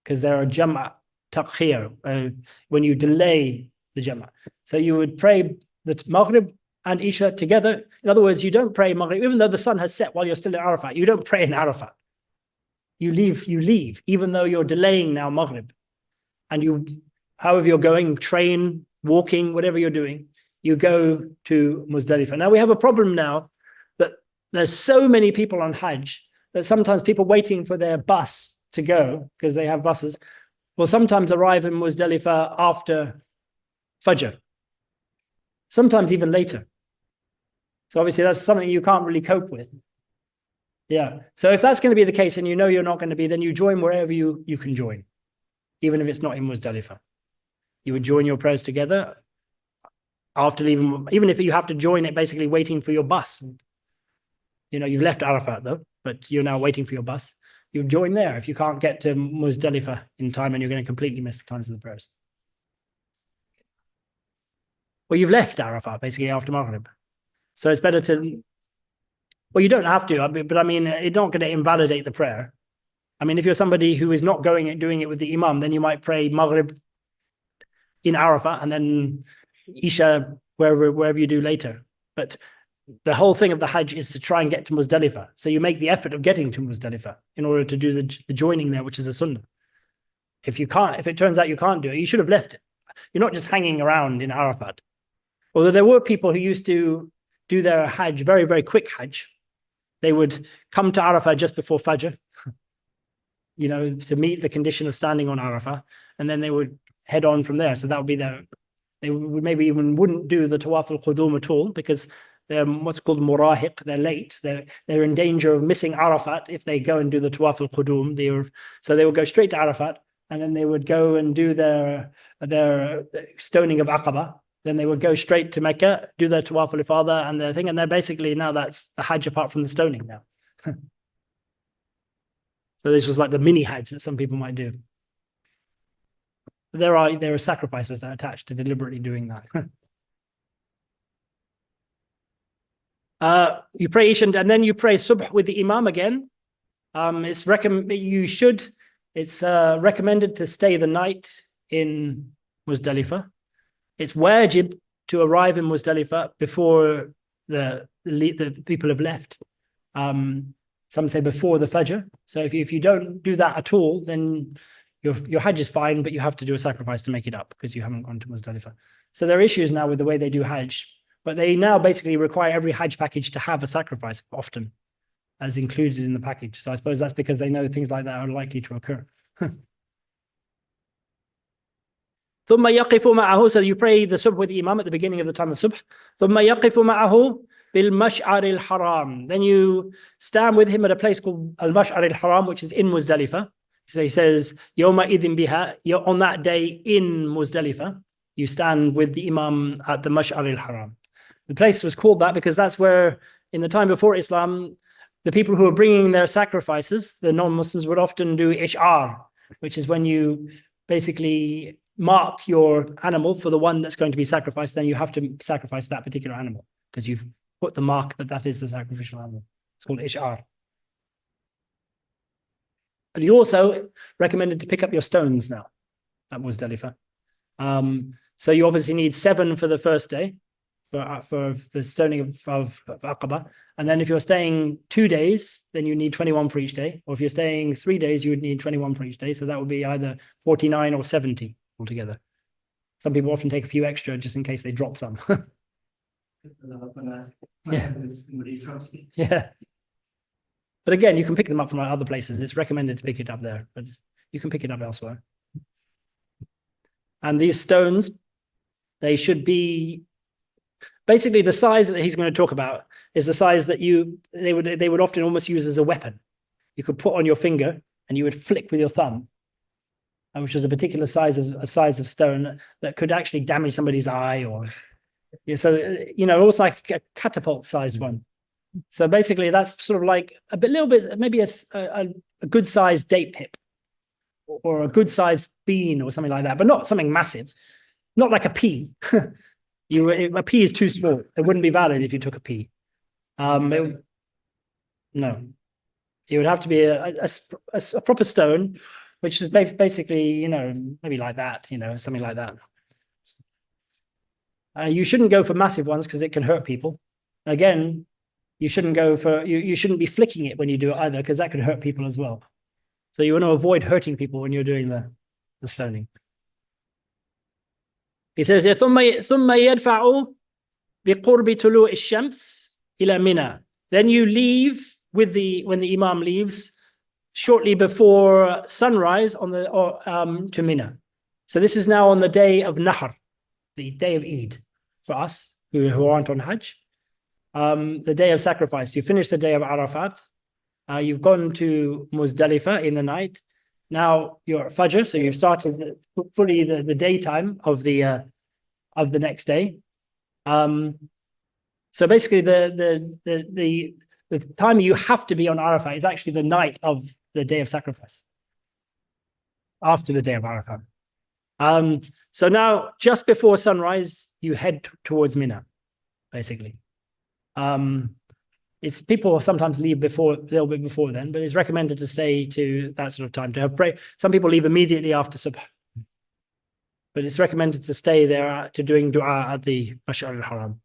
because there are Jam'a, Taqkhir, when you delay the Jam'a. So you would pray the Maghrib and Isha together. In other words, you don't pray Maghrib, even though the sun has set while you're still in Arafat. You don't pray in Arafat. You leave, even though you're delaying now Maghrib. And however you're going, train, walking, whatever you're doing, you go to Muzdalifah. Now we have a problem now that there's so many people on Hajj that sometimes people waiting for their bus to go, because they have buses, will sometimes arrive in Muzdalifah after Fajr. Sometimes even later. So obviously that's something you can't really cope with. Yeah. So if that's going to be the case and you're not going to be, then you join wherever you can join, even if it's not in Muzdalifah. You would join your prayers together after leaving, even if you have to join it basically waiting for your bus. You've left Arafat though, but you're now waiting for your bus. you join there if you can't get to Muzdalifah in time and you're going to completely miss the times of the prayers. Well, you've left Arafat basically after Maghrib. So it's better to, well, you don't have to, but I mean, it's not going to invalidate the prayer. I mean, if you're somebody who is not going and doing it with the Imam, then you might pray Maghrib in Arafat and then Isha wherever you do later. But the whole thing of the Hajj is to try and get to Muzdalifah. So you make the effort of getting to Muzdalifah in order to do the joining there, which is a sunnah. If it turns out you can't do it, you should have left it. You're not just hanging around in Arafat. Although there were people who used to do their Hajj, very, very quick Hajj. They would come to Arafat just before Fajr, to meet the condition of standing on Arafat, and then they would head on from there. So that would be they would maybe even wouldn't do the Tawaf al-Qudum at all because they're what's called murahiq, they're late. They're in danger of missing Arafat if they go and do the Tawaf al-Qudum. So they would go straight to Arafat, and then they would go and do their stoning of Aqaba. Then they would go straight to Mecca, do their Tawaf al-Ifadah and their thing, and they're basically now that's the Hajj apart from the stoning now. So this was like the mini Hajj that some people might do. There are sacrifices that are attached to deliberately doing that. You pray Isha and then you pray Subh with the Imam again. It's recommended to stay the night in Muzdalifah. It's wajib to arrive in Muzdalifah before the people have left. Some say before the Fajr. So if you don't do that at all, then your Hajj is fine, but you have to do a sacrifice to make it up because you haven't gone to Muzdalifah. So there are issues now with the way they do Hajj, but they now basically require every Hajj package to have a sacrifice often as included in the package. So I suppose that's because they know things like that are likely to occur. ثم يقف معه, so you pray the subh with the Imam at the beginning of the time of subh. ثم يقف معه بالمشعر الحرام. Then you stand with him at a place called al-Mash'ar al-Haram, which is in Muzdalifah. So he says, يوم إذن بها, you're on that day in Muzdalifah, you stand with the Imam at the Mash'ar al-Haram. The place was called that because that's where, in the time before Islam, the people who were bringing their sacrifices, the non-Muslims, would often do ish'ar, which is when you basically mark your animal for the one that's going to be sacrificed, then you have to sacrifice that particular animal because you've put the mark that is the sacrificial animal. It's called ish'ar. But you also recommended to pick up your stones now at Muzdalifah. So you obviously need 7 for the first day for the stoning of Aqaba. And then if you're staying 2 days, then you need 21 for each day. Or if you're staying 3 days, you would need 21 for each day. So that would be either 49 or 70 altogether. Some people often take a few extra just in case they drop some. Yeah. Yeah. But again, you can pick them up from other places. It's recommended to pick it up there, but you can pick it up elsewhere. And these stones, they should be basically the size that he's going to talk about is the size that they would often almost use as a weapon. You could put on your finger and you would flick with your thumb, which was a particular size of stone that could actually damage somebody's eye, or almost like a catapult-sized one. So basically, that's sort of like little bit, maybe a good-sized date pip, or a good-sized bean, or something like that, but not something massive, not like a pea. A pea is too small; it wouldn't be valid if you took a pea. No, it would have to be a proper stone, which is basically, maybe like that, something like that. You shouldn't go for massive ones because it can hurt people. Again, you shouldn't go for, you shouldn't be flicking it when you do it either, because that could hurt people as well. So you want to avoid hurting people when you're doing the stoning. He says, ثم يدفع بقرب طلوع الشمس إلى منى. Then you leave when the Imam leaves, shortly before sunrise to Mina. So this is now on the day of Nahr, the day of Eid for us who aren't on Hajj. The day of sacrifice. You finish the day of Arafat. You've gone to Muzdalifah in the night. Now you're Fajr, so you've started fully the daytime of the next day. So basically the time you have to be on Arafat is actually the night of the day of sacrifice, after the day of Arafah. So now, just before sunrise, you head towards Mina, basically. It's people sometimes leave before, a little bit before then, but it's recommended to stay to that sort of time to have pray. Some people leave immediately after subh, but it's recommended to stay there to doing dua at the Mash'ar al-Haram.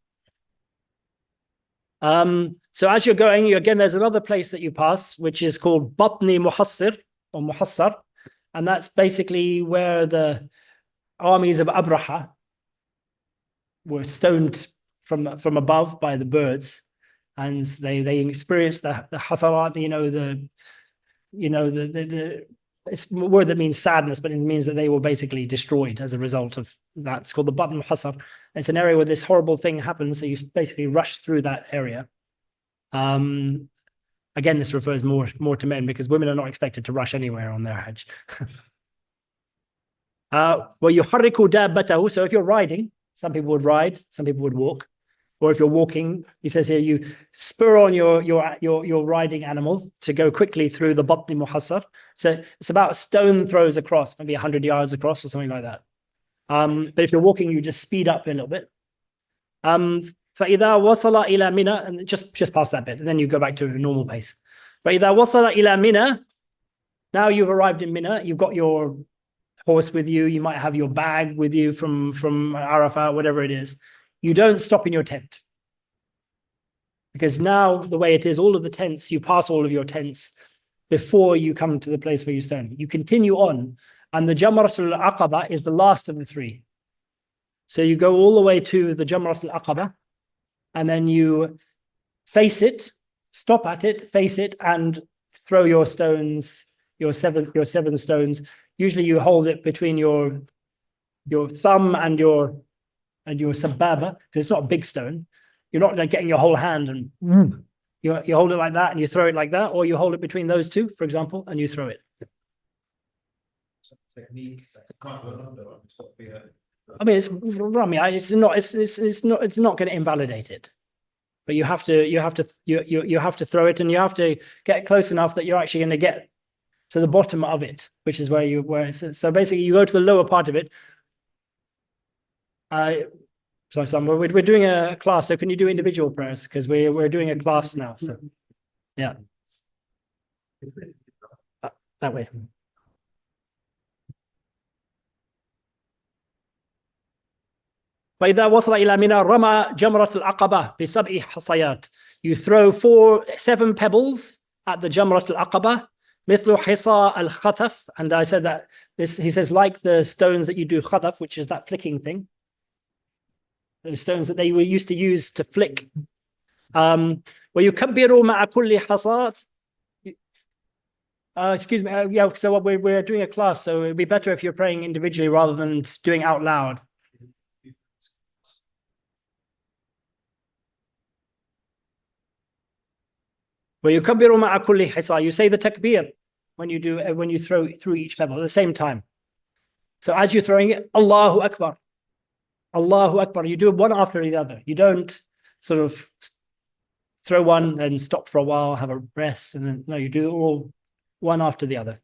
So as you're going, again, there's another place that you pass, which is called Batni Muhassir or Muhassar, and that's basically where the armies of Abraha were stoned from above by the birds, and they experienced the hasarat, it's a word that means sadness, but it means that they were basically destroyed as a result of that. It's called the Batn Muhassar. It's an area where this horrible thing happens, so you basically rush through that area. Again, this refers more to men, because women are not expected to rush anywhere on their Hajj. وَيُحَرِّكُ دَابَّتَهُ. So if you're riding, some people would ride, some people would walk. Or if you're walking, he says here, you spur on your riding animal to go quickly through the Batni Muhassar. So it's about stone throws across, maybe 100 yards across or something like that. But if you're walking, you just speed up a little bit. فَإِذَا وَصَلَ إِلَى مِنَى, and just past that bit, and then you go back to a normal pace. فَإِذَا وَصَلَ إِلَى مِنَى. Now you've arrived in Mina, you've got your horse with you, you might have your bag with you from Arafah, whatever it is. You don't stop in your tent, because now the way it is, all of the tents, you pass all of your tents before you come to the place where you stand. You continue on, and the Jamratul Aqaba is the last of the three. So you go all the way to the Jamratul Aqaba, and then you face it, stop at it, face it, and throw your stones, your seven stones. Usually you hold it between your thumb and your sababa, because it's not a big stone. You're not like getting your whole hand and you hold it like that and you throw it like that, or you hold it between those two, for example, and you throw it. Technique. I mean, it's not going to invalidate it, but you have to throw it, and you have to get close enough that you're actually going to get to the bottom of it, which is where so basically you go to the lower part of it. Sorry, Sam, we're doing a class, so can you do individual prayers? Because we're doing a class now, so yeah. That way. فإذا وصل إلى منى رمى جمرة العقبة بسبع حصيات. You throw 7 pebbles at the Jamrat al-Aqaba, مثل حصى الخطف, and I said that this, he says, like the stones that you do khataf, which is that flicking thing. Those stones that they were used to use to flick. وَيُكَبِّرُ مَعَ كُلِّ حَصَاتٍ. Excuse me, yeah, so we're doing a class, so it'd be better if you're praying individually rather than doing out loud. وَيُكَبِّرُ مَعَ كُلِّ حِصَى. You say the takbir when you throw through each pebble at the same time. So as you're throwing it, Allahu Akbar. Allahu Akbar. You do it one after the other. You don't sort of throw one, then stop for a while, have a rest, and then no, you do it all one after the other.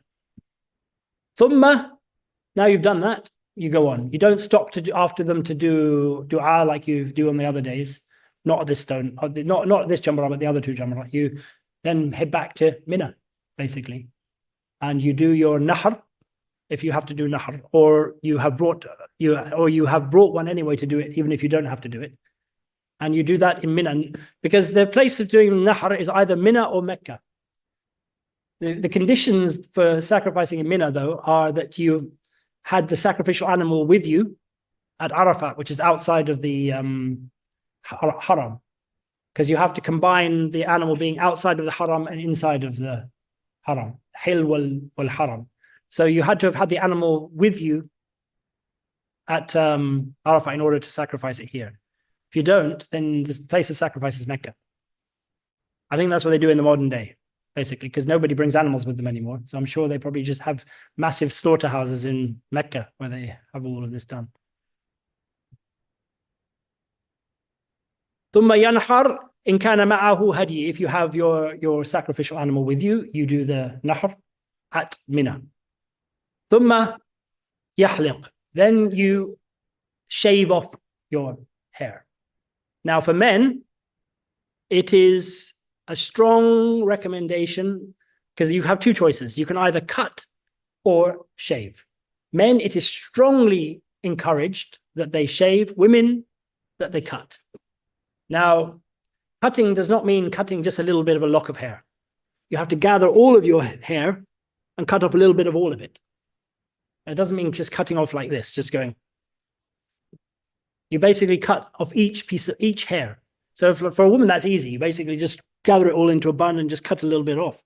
Thumma, now you've done that, you go on. You don't stop after them to do dua like you do on the other days. Not at this stone, not this Jamrah, but the other 2 Jamrah. You then head back to Mina, basically, and you do your nahr, if you have to do nahr, or you have brought one anyway to do it, even if you don't have to do it. And you do that in Mina, because the place of doing nahr is either Mina or Mecca. The conditions for sacrificing in Mina, though, are that you had the sacrificial animal with you at Arafat, which is outside of the haram, because you have to combine the animal being outside of the haram and inside of the haram, hil wal haram. So you had to have had the animal with you at Arafat in order to sacrifice it here. If you don't, then the place of sacrifice is Mecca. I think that's what they do in the modern day, basically, because nobody brings animals with them anymore. So I'm sure they probably just have massive slaughterhouses in Mecca where they have all of this done. ثم ينحر إن كان معه هدي. If you have your sacrificial animal with you, you do the nahr. at Mina. ثم يحلق. Then you shave off your hair. Now for men, it is a strong recommendation because you have two choices. You can either cut or shave. Men, it is strongly encouraged that they shave. Women, that they cut. Now, cutting does not mean cutting just a little bit of a lock of hair. You have to gather all of your hair and cut off a little bit of all of it. It doesn't mean just cutting off like this, just going. You basically cut off each piece of each hair. So for a woman, that's easy. You basically just gather it all into a bun and just cut a little bit off.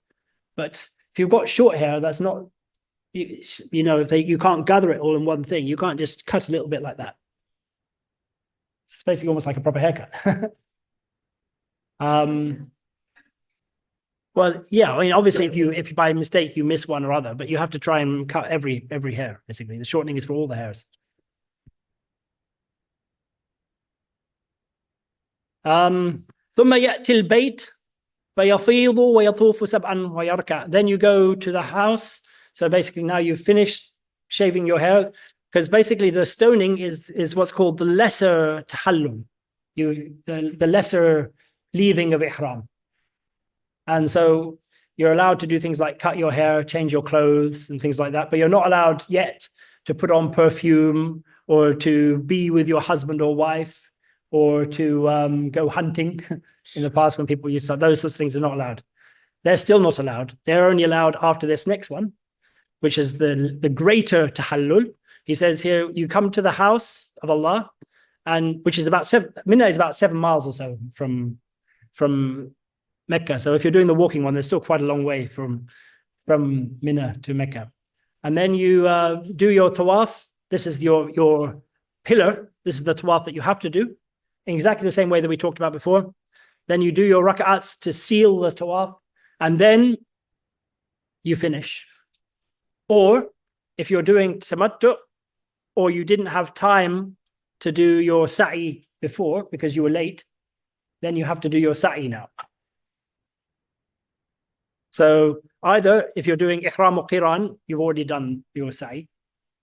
But if you've got short hair, that's not, you know, you can't gather it all in one thing. You can't just cut a little bit like that. It's basically almost like a proper haircut. Well, yeah, I mean, obviously, if you by mistake you miss one or other, but you have to try and cut every hair, basically. The shortening is for all the hairs. ثم يأتي البيت فيفيض ويطوف سبعا ويركع. Then you go to the house. So basically now you've finished shaving your hair, because basically the stoning is what's called the lesser tahallul, the lesser leaving of ihram. And so you're allowed to do things like cut your hair, change your clothes and things like that, but you're not allowed yet to put on perfume or to be with your husband or wife or to go hunting. In the past, when people used to, those sorts of things are not allowed. They're still not allowed. They're only allowed after this next one, which is the greater tahallul. He says here, you come to the house of Allah, and which is about Mina is about 7 miles or so from Mecca. So if you're doing the walking one, there's still quite a long way from Mina to Mecca. And then you do your tawaf. This is your pillar. This is the tawaf that you have to do in exactly the same way that we talked about before. Then you do your rak'ats to seal the tawaf, and then you finish. Or if you're doing tamattu, or you didn't have time to do your sa'i before because you were late, then you have to do your sa'i now. So either if you're doing ihram or qiran, you've already done your sa'i,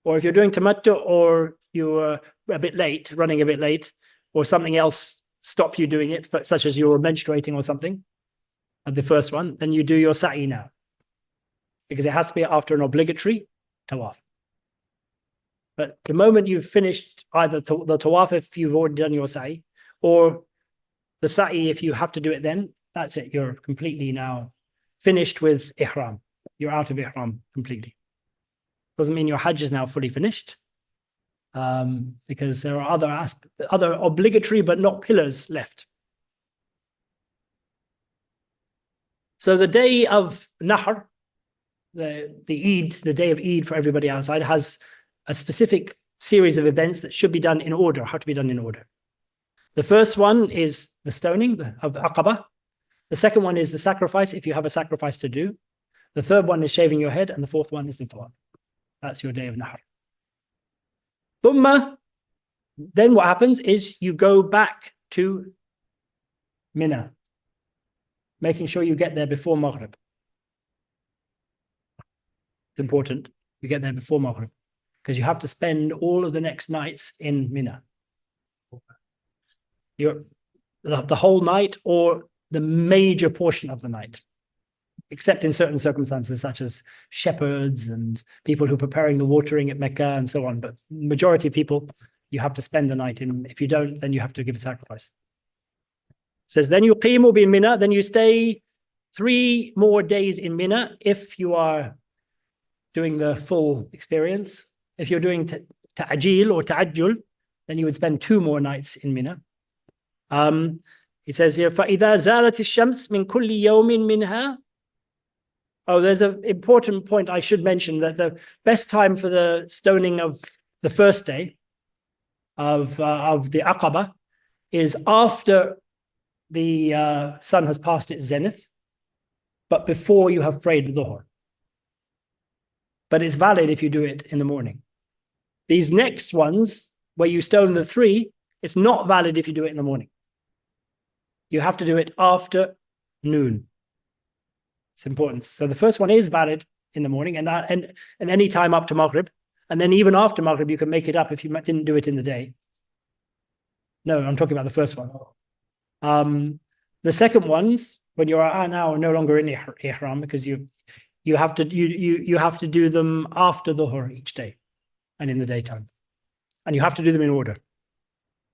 or if you're doing tamattu or you were a bit late, running a bit late, or something else stopped you doing it, such as you were menstruating or something, at the first one, then you do your sa'i now, because it has to be after an obligatory tawaf. But the moment you've finished either the tawaf, if you've already done your sa'i, or the sa'i, if you have to do it then, that's it. You're completely now finished with ihram. You're out of ihram completely. Doesn't mean your hajj is now fully finished, because there are other obligatory but not pillars left. So the day of Nahr, the Eid, the day of Eid for everybody outside, has a specific series of events that should be done in order, have to be done in order. The first one is the stoning of Aqaba. The second one is the sacrifice, if you have a sacrifice to do. The third one is shaving your head, and the fourth one is the tawaf. That's your day of Nahr. Thumma, then what happens is you go back to Mina, making sure you get there before Maghrib. It's important you get there before Maghrib, because you have to spend all of the next nights in Mina. The whole night or the major portion of the night, except in certain circumstances such as shepherds and people who are preparing the watering at Mecca and so on. But majority of people, you have to spend the night in. If you don't, then you have to give a sacrifice. It says, then you qimu bi Mina, then you stay 3 more days in Mina if you are doing the full experience. If you're doing ta'ajil or ta'ajjul, then you would spend 2 more nights in Mina. He says here, فَإِذَا زَالَتِ الشَّمْسِ مِنْ كُلِّ يَوْمٍ مِنْهَا. Oh, there's an important point I should mention, that the best time for the stoning of the first day of the Aqaba is after the sun has passed its zenith, but before you have prayed the Dhuhr. But it's valid if you do it in the morning. These next ones, where you stone the 3, it's not valid if you do it in the morning. You have to do it after noon. It's important. So the first one is valid in the morning, and any time up to Maghrib. And then even after Maghrib, you can make it up if you didn't do it in the day. No, I'm talking about the first one. The second ones, when you're now no longer in ihram, because you have to do them after dhuhr each day and in the daytime. And you have to do them in order.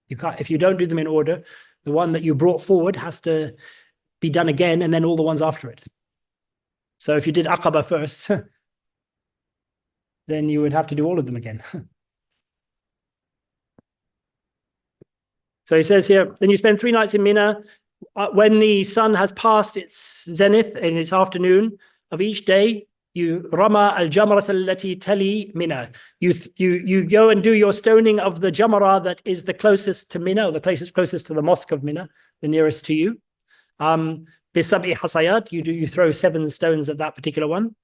You can't, if you don't do them in order, the one that you brought forward has to be done again, and then all the ones after it. So if you did Aqaba first, then you would have to do all of them again. So he says here, then you spend 3 nights in Mina. When the sun has passed its zenith in its afternoon of each day, you Rama al-Jamrat allati tali Mina. You go and do your stoning of the Jamara that is the closest to Mina, or the closest to the mosque of Mina, the nearest to you. Bisab'i hasayat, you throw 7 stones at that particular one.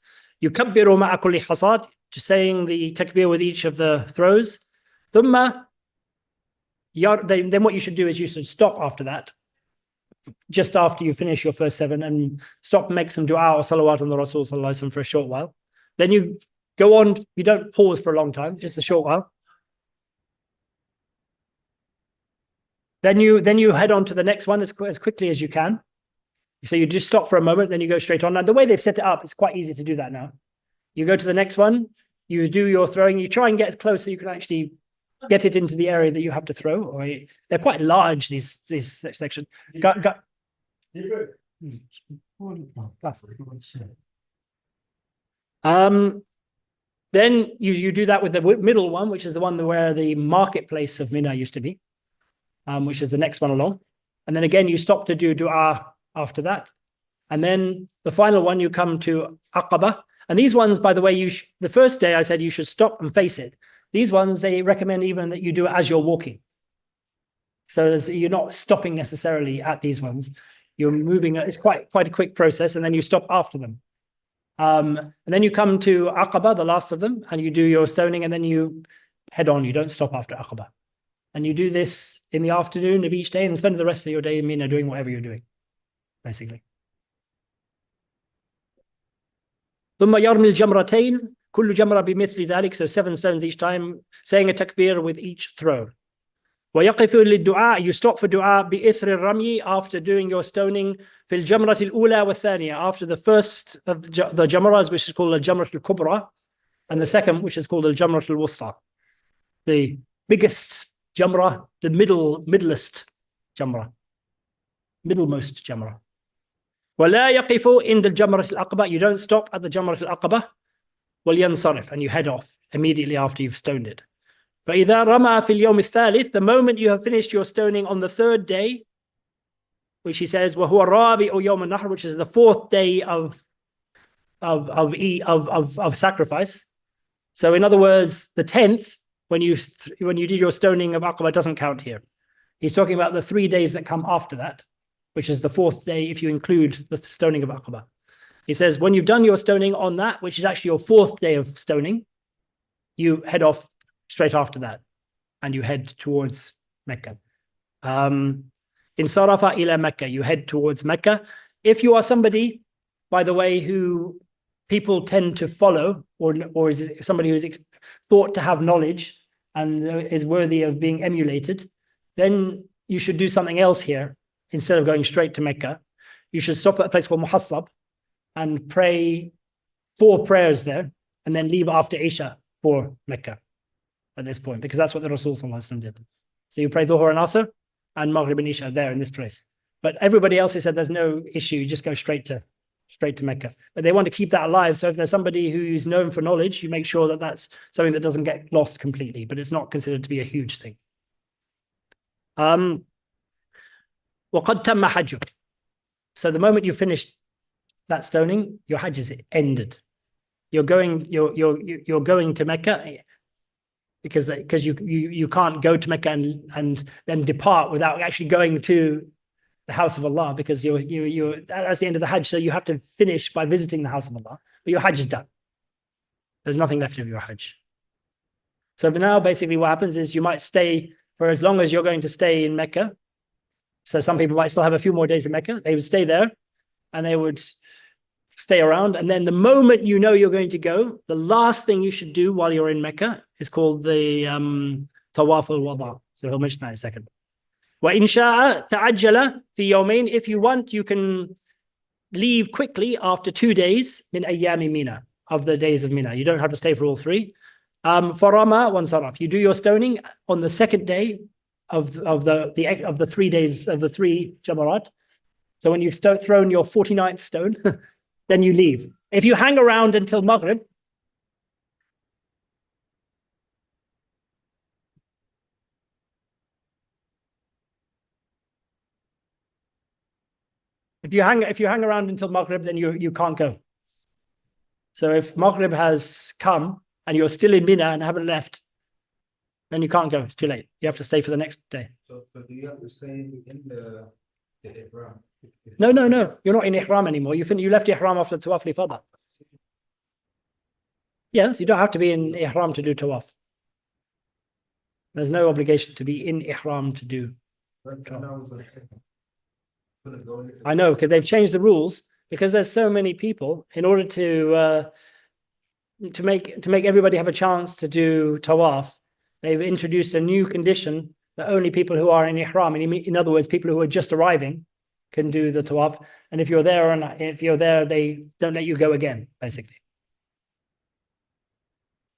You kabbiru ma'a kulli hasad, just saying the takbir with each of the throws. Thumma, then what you should do is you should stop after that, just after you finish your first 7, and stop and make some dua or salawat on the Rasul sallallahu alaihi wasallam for a short while. Then you go on, you don't pause for a long time, just a short while. Then you head on to the next one as quickly as you can. So you just stop for a moment, then you go straight on. Now the way they've set it up, it's quite easy to do that now. You go to the next one, you do your throwing, you try and get close so you can actually get it into the area that you have to throw. Or they're quite large, these sections. Then you do that with the middle one, which is the one where the marketplace of Mina used to be, which is the next one along. And then again, you stop to do dua after that. And then the final one, you come to Aqaba. And these ones, by the way, the first day I said you should stop and face it. These ones, they recommend even that you do it as you're walking. So you're not stopping necessarily at these ones. You're moving, it's quite a quick process, and then you stop after them. And then you come to Aqaba, the last of them, and you do your stoning, and then you head on. You don't stop after Aqaba. And you do this in the afternoon of each day and spend the rest of your day in Mina doing whatever you're doing, basically. ثم يرمي الجمرتين كل جمرة بمثل ذلك, so 7 stones each time, saying a takbir with each throw. ويقف للدعاء, you stop for dua بإثر الرمي, after doing your stoning في الجمرة الأولى والثانية, after the first of the jamras, which is called the Jamrat al-Kubra, and the second, which is called the Jamrat al-Wusta, the biggest jamra, the middlest jamra, middlemost jamra. ولا يقف عند الجمرة العقبة, you don't stop at the Jamrat al-Aqaba. وَلْيَنْصَرِفْ, and you head off immediately after you've stoned it. فَإِذَا رَمَى فِي الْيَوْمِ الثَّالِث, the moment you have finished your stoning on the 3rd day, which he says وَهُوَ الرَّابِعُ يَوْمَ النَّحْرِ, which is the 4th day of sacrifice. So in other words, the 10th, when you did your stoning of Aqaba, doesn't count here. He's talking about the 3 days that come after that, which is the 4th day if you include the stoning of Aqaba. He says, when you've done your stoning on that, which is actually your 4th day of stoning, you head off straight after that, and you head towards Mecca. In Sarafa ila Mecca, you head towards Mecca. If you are somebody, by the way, who people tend to follow, or is somebody who is thought to have knowledge and is worthy of being emulated, then you should do something else here. Instead of going straight to Mecca, you should stop at a place called Muhassab and pray 4 prayers there, and then leave after Isha for Mecca at this point, because that's what the Rasul sallallahu alaihi wasallam did. So you pray Dhuhr and Asr and Maghrib and Isha there in this place. But everybody else, he said, there's no issue. You just go straight to Mecca. But they want to keep that alive. So if there's somebody who's known for knowledge, you make sure that that's something that doesn't get lost completely, but it's not considered to be a huge thing. وَقَدْ تَمَّ حَجُّكَ. So the moment you finished that stoning, your Hajj is ended. You're going to Mecca because you can't go to Mecca and then depart without actually going to the house of Allah, because that's the end of the Hajj. So you have to finish by visiting the house of Allah, but your Hajj is done. There's nothing left of your Hajj. So now basically what happens is you might stay for as long as you're going to stay in Mecca. So some people might still have a few more days in Mecca. They would stay there and they would stay around. And then the moment you know you're going to go, the last thing you should do while you're in Mecca is called the Tawaf al-Wada. So he'll mention that in a second. وَإِنْ شَاءَ تَعَجَّلَ فِي يَوْمَيْنِ. If you want, you can leave quickly after 2 days min ayyami Mina, of the days of Mina. You don't have to stay for all 3. Farama wansaraf. You do your stoning on the second day of the 3 days of the 3 Jamarat. So when you've thrown your 49th stone, then you leave. If you hang around until Maghrib, if you hang around until Maghrib, then you can't go. So if Maghrib has come and you're still in Mina and haven't left, then you can't go. It's too late. You have to stay for the next day. So do you have to stay in the Ihram? No. You're not in Ihram anymore. You left Ihram after Tawaf Ifada. Yes, you don't have to be in Ihram to do Tawaf. There's no obligation to be in Ihram to do Tawaf. I know, because they've changed the rules, because there's so many people. In order to make everybody have a chance to do Tawaf, they've introduced a new condition that only people who are in Ihram, in other words, people who are just arriving, can do the Tawaf. And if you're there, they don't let you go again, basically.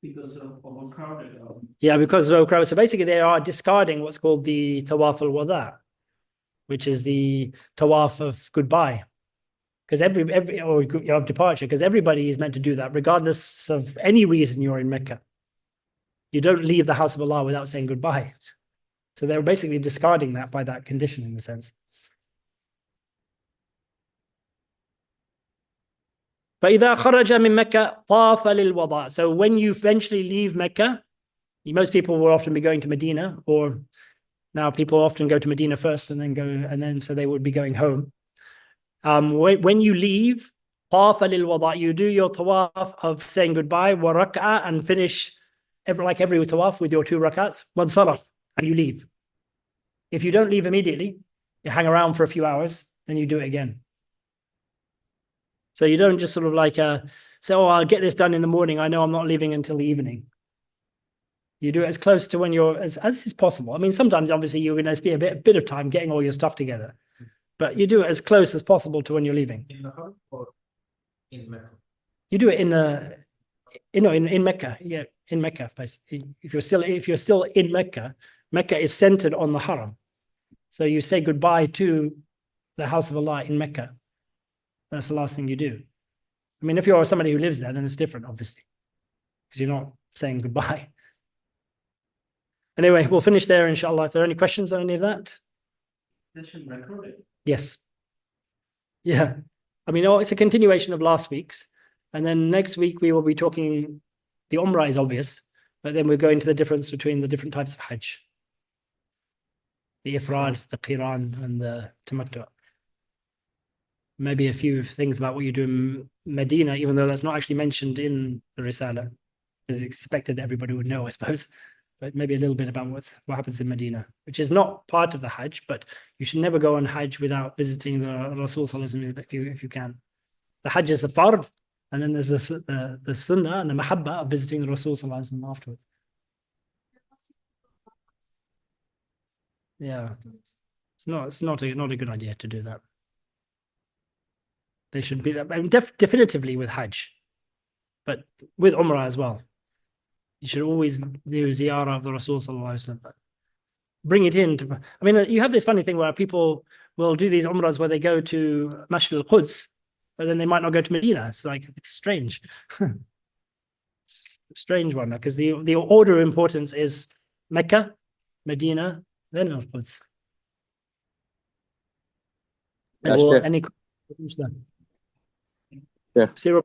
Because of overcrowded. Yeah, because of overcrowded. So basically, they are discarding what's called the Tawaf al-Wada, which is the Tawaf of goodbye. Because or of departure, because everybody is meant to do that, regardless of any reason you're in Mecca. You don't leave the house of Allah without saying goodbye. So they're basically discarding that by that condition, in a sense. فَإِذَا خَرَجَ مِن مَكَّةَ طَافَ لِلْوَضَاءِ. So when you eventually leave Mecca, most people will often be going to Medina, or now people often go to Medina first and then so they would be going home. When you leave, طَافَ لِلْوَضَاءِ, you do your tawaf of saying goodbye, وَرَكْعَةً, and finish every tawaf with your 2 rakats, وَانْصَرَفْ, and you leave. If you don't leave immediately, you hang around for a few hours, then you do it again. So you don't just sort of like say, oh, I'll get this done in the morning. I know I'm not leaving until the evening. You do it as close to when you're as is possible. I mean, sometimes obviously you're going to spend a bit of time getting all your stuff together, but you do it as close as possible to when you're leaving. In the Haram or in Mecca? You do it in Mecca. Yeah, in Mecca. If you're still in Mecca, Mecca is centered on the Haram. So you say goodbye to the house of Allah in Mecca. That's the last thing you do. I mean, if you're somebody who lives there, then it's different, obviously, because you're not saying goodbye. Anyway, we'll finish there, inshallah. If there are any questions on any of that. Session recorded. Yes. Yeah. I mean, it's a continuation of last week's. And then next week we will be talking, the Umrah is obvious, but then we're going to the difference between the different types of Hajj. The Ifrad, the Qiran, and the Tamattu'. Maybe a few things about what you do in Medina, even though that's not actually mentioned in the Risalah. It's expected that everybody would know, I suppose. But maybe a little bit about what happens in Medina, which is not part of the Hajj, but you should never go on Hajj without visiting the Rasul Sallallahu Alaihi Wasallam if you can. The Hajj is the Fard, and then there's the Sunnah and the Mahabba of visiting the Rasul Sallallahu Alaihi Wasallam afterwards. Yeah, it's not a good idea to do that. They should be that, I mean, definitively with Hajj, but with Umrah as well. You should always do ziyarah of the Rasul Sallallahu Alaihi Wasallam. Bring it in. I mean, you have this funny thing where people will do these Umrahs where they go to Masjid al-Quds, but then they might not go to Medina. It's strange. It's a strange one, because the order of importance is Mecca, Medina, then al-Quds. Any questions? بسم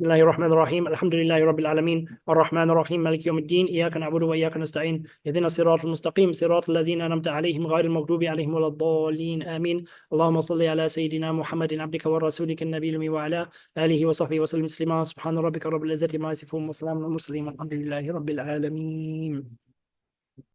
الله الرحمن الرحيم الحمد لله رب العالمين الرحمن الرحيم مالك يوم الدين إياك نعبد وإياك نستعين اهدنا الصراط المستقيم صراط الذين أنعمت عليهم غير المغضوب عليهم ولا الضالين آمين اللهم صل على سيدنا محمد عبدك ورسولك النبي الأمي وعلى آله وصحبه وسلم تسليما سبحان ربك رب العزة عما يصفون وسلام على المرسلين والحمد لله رب العالمين.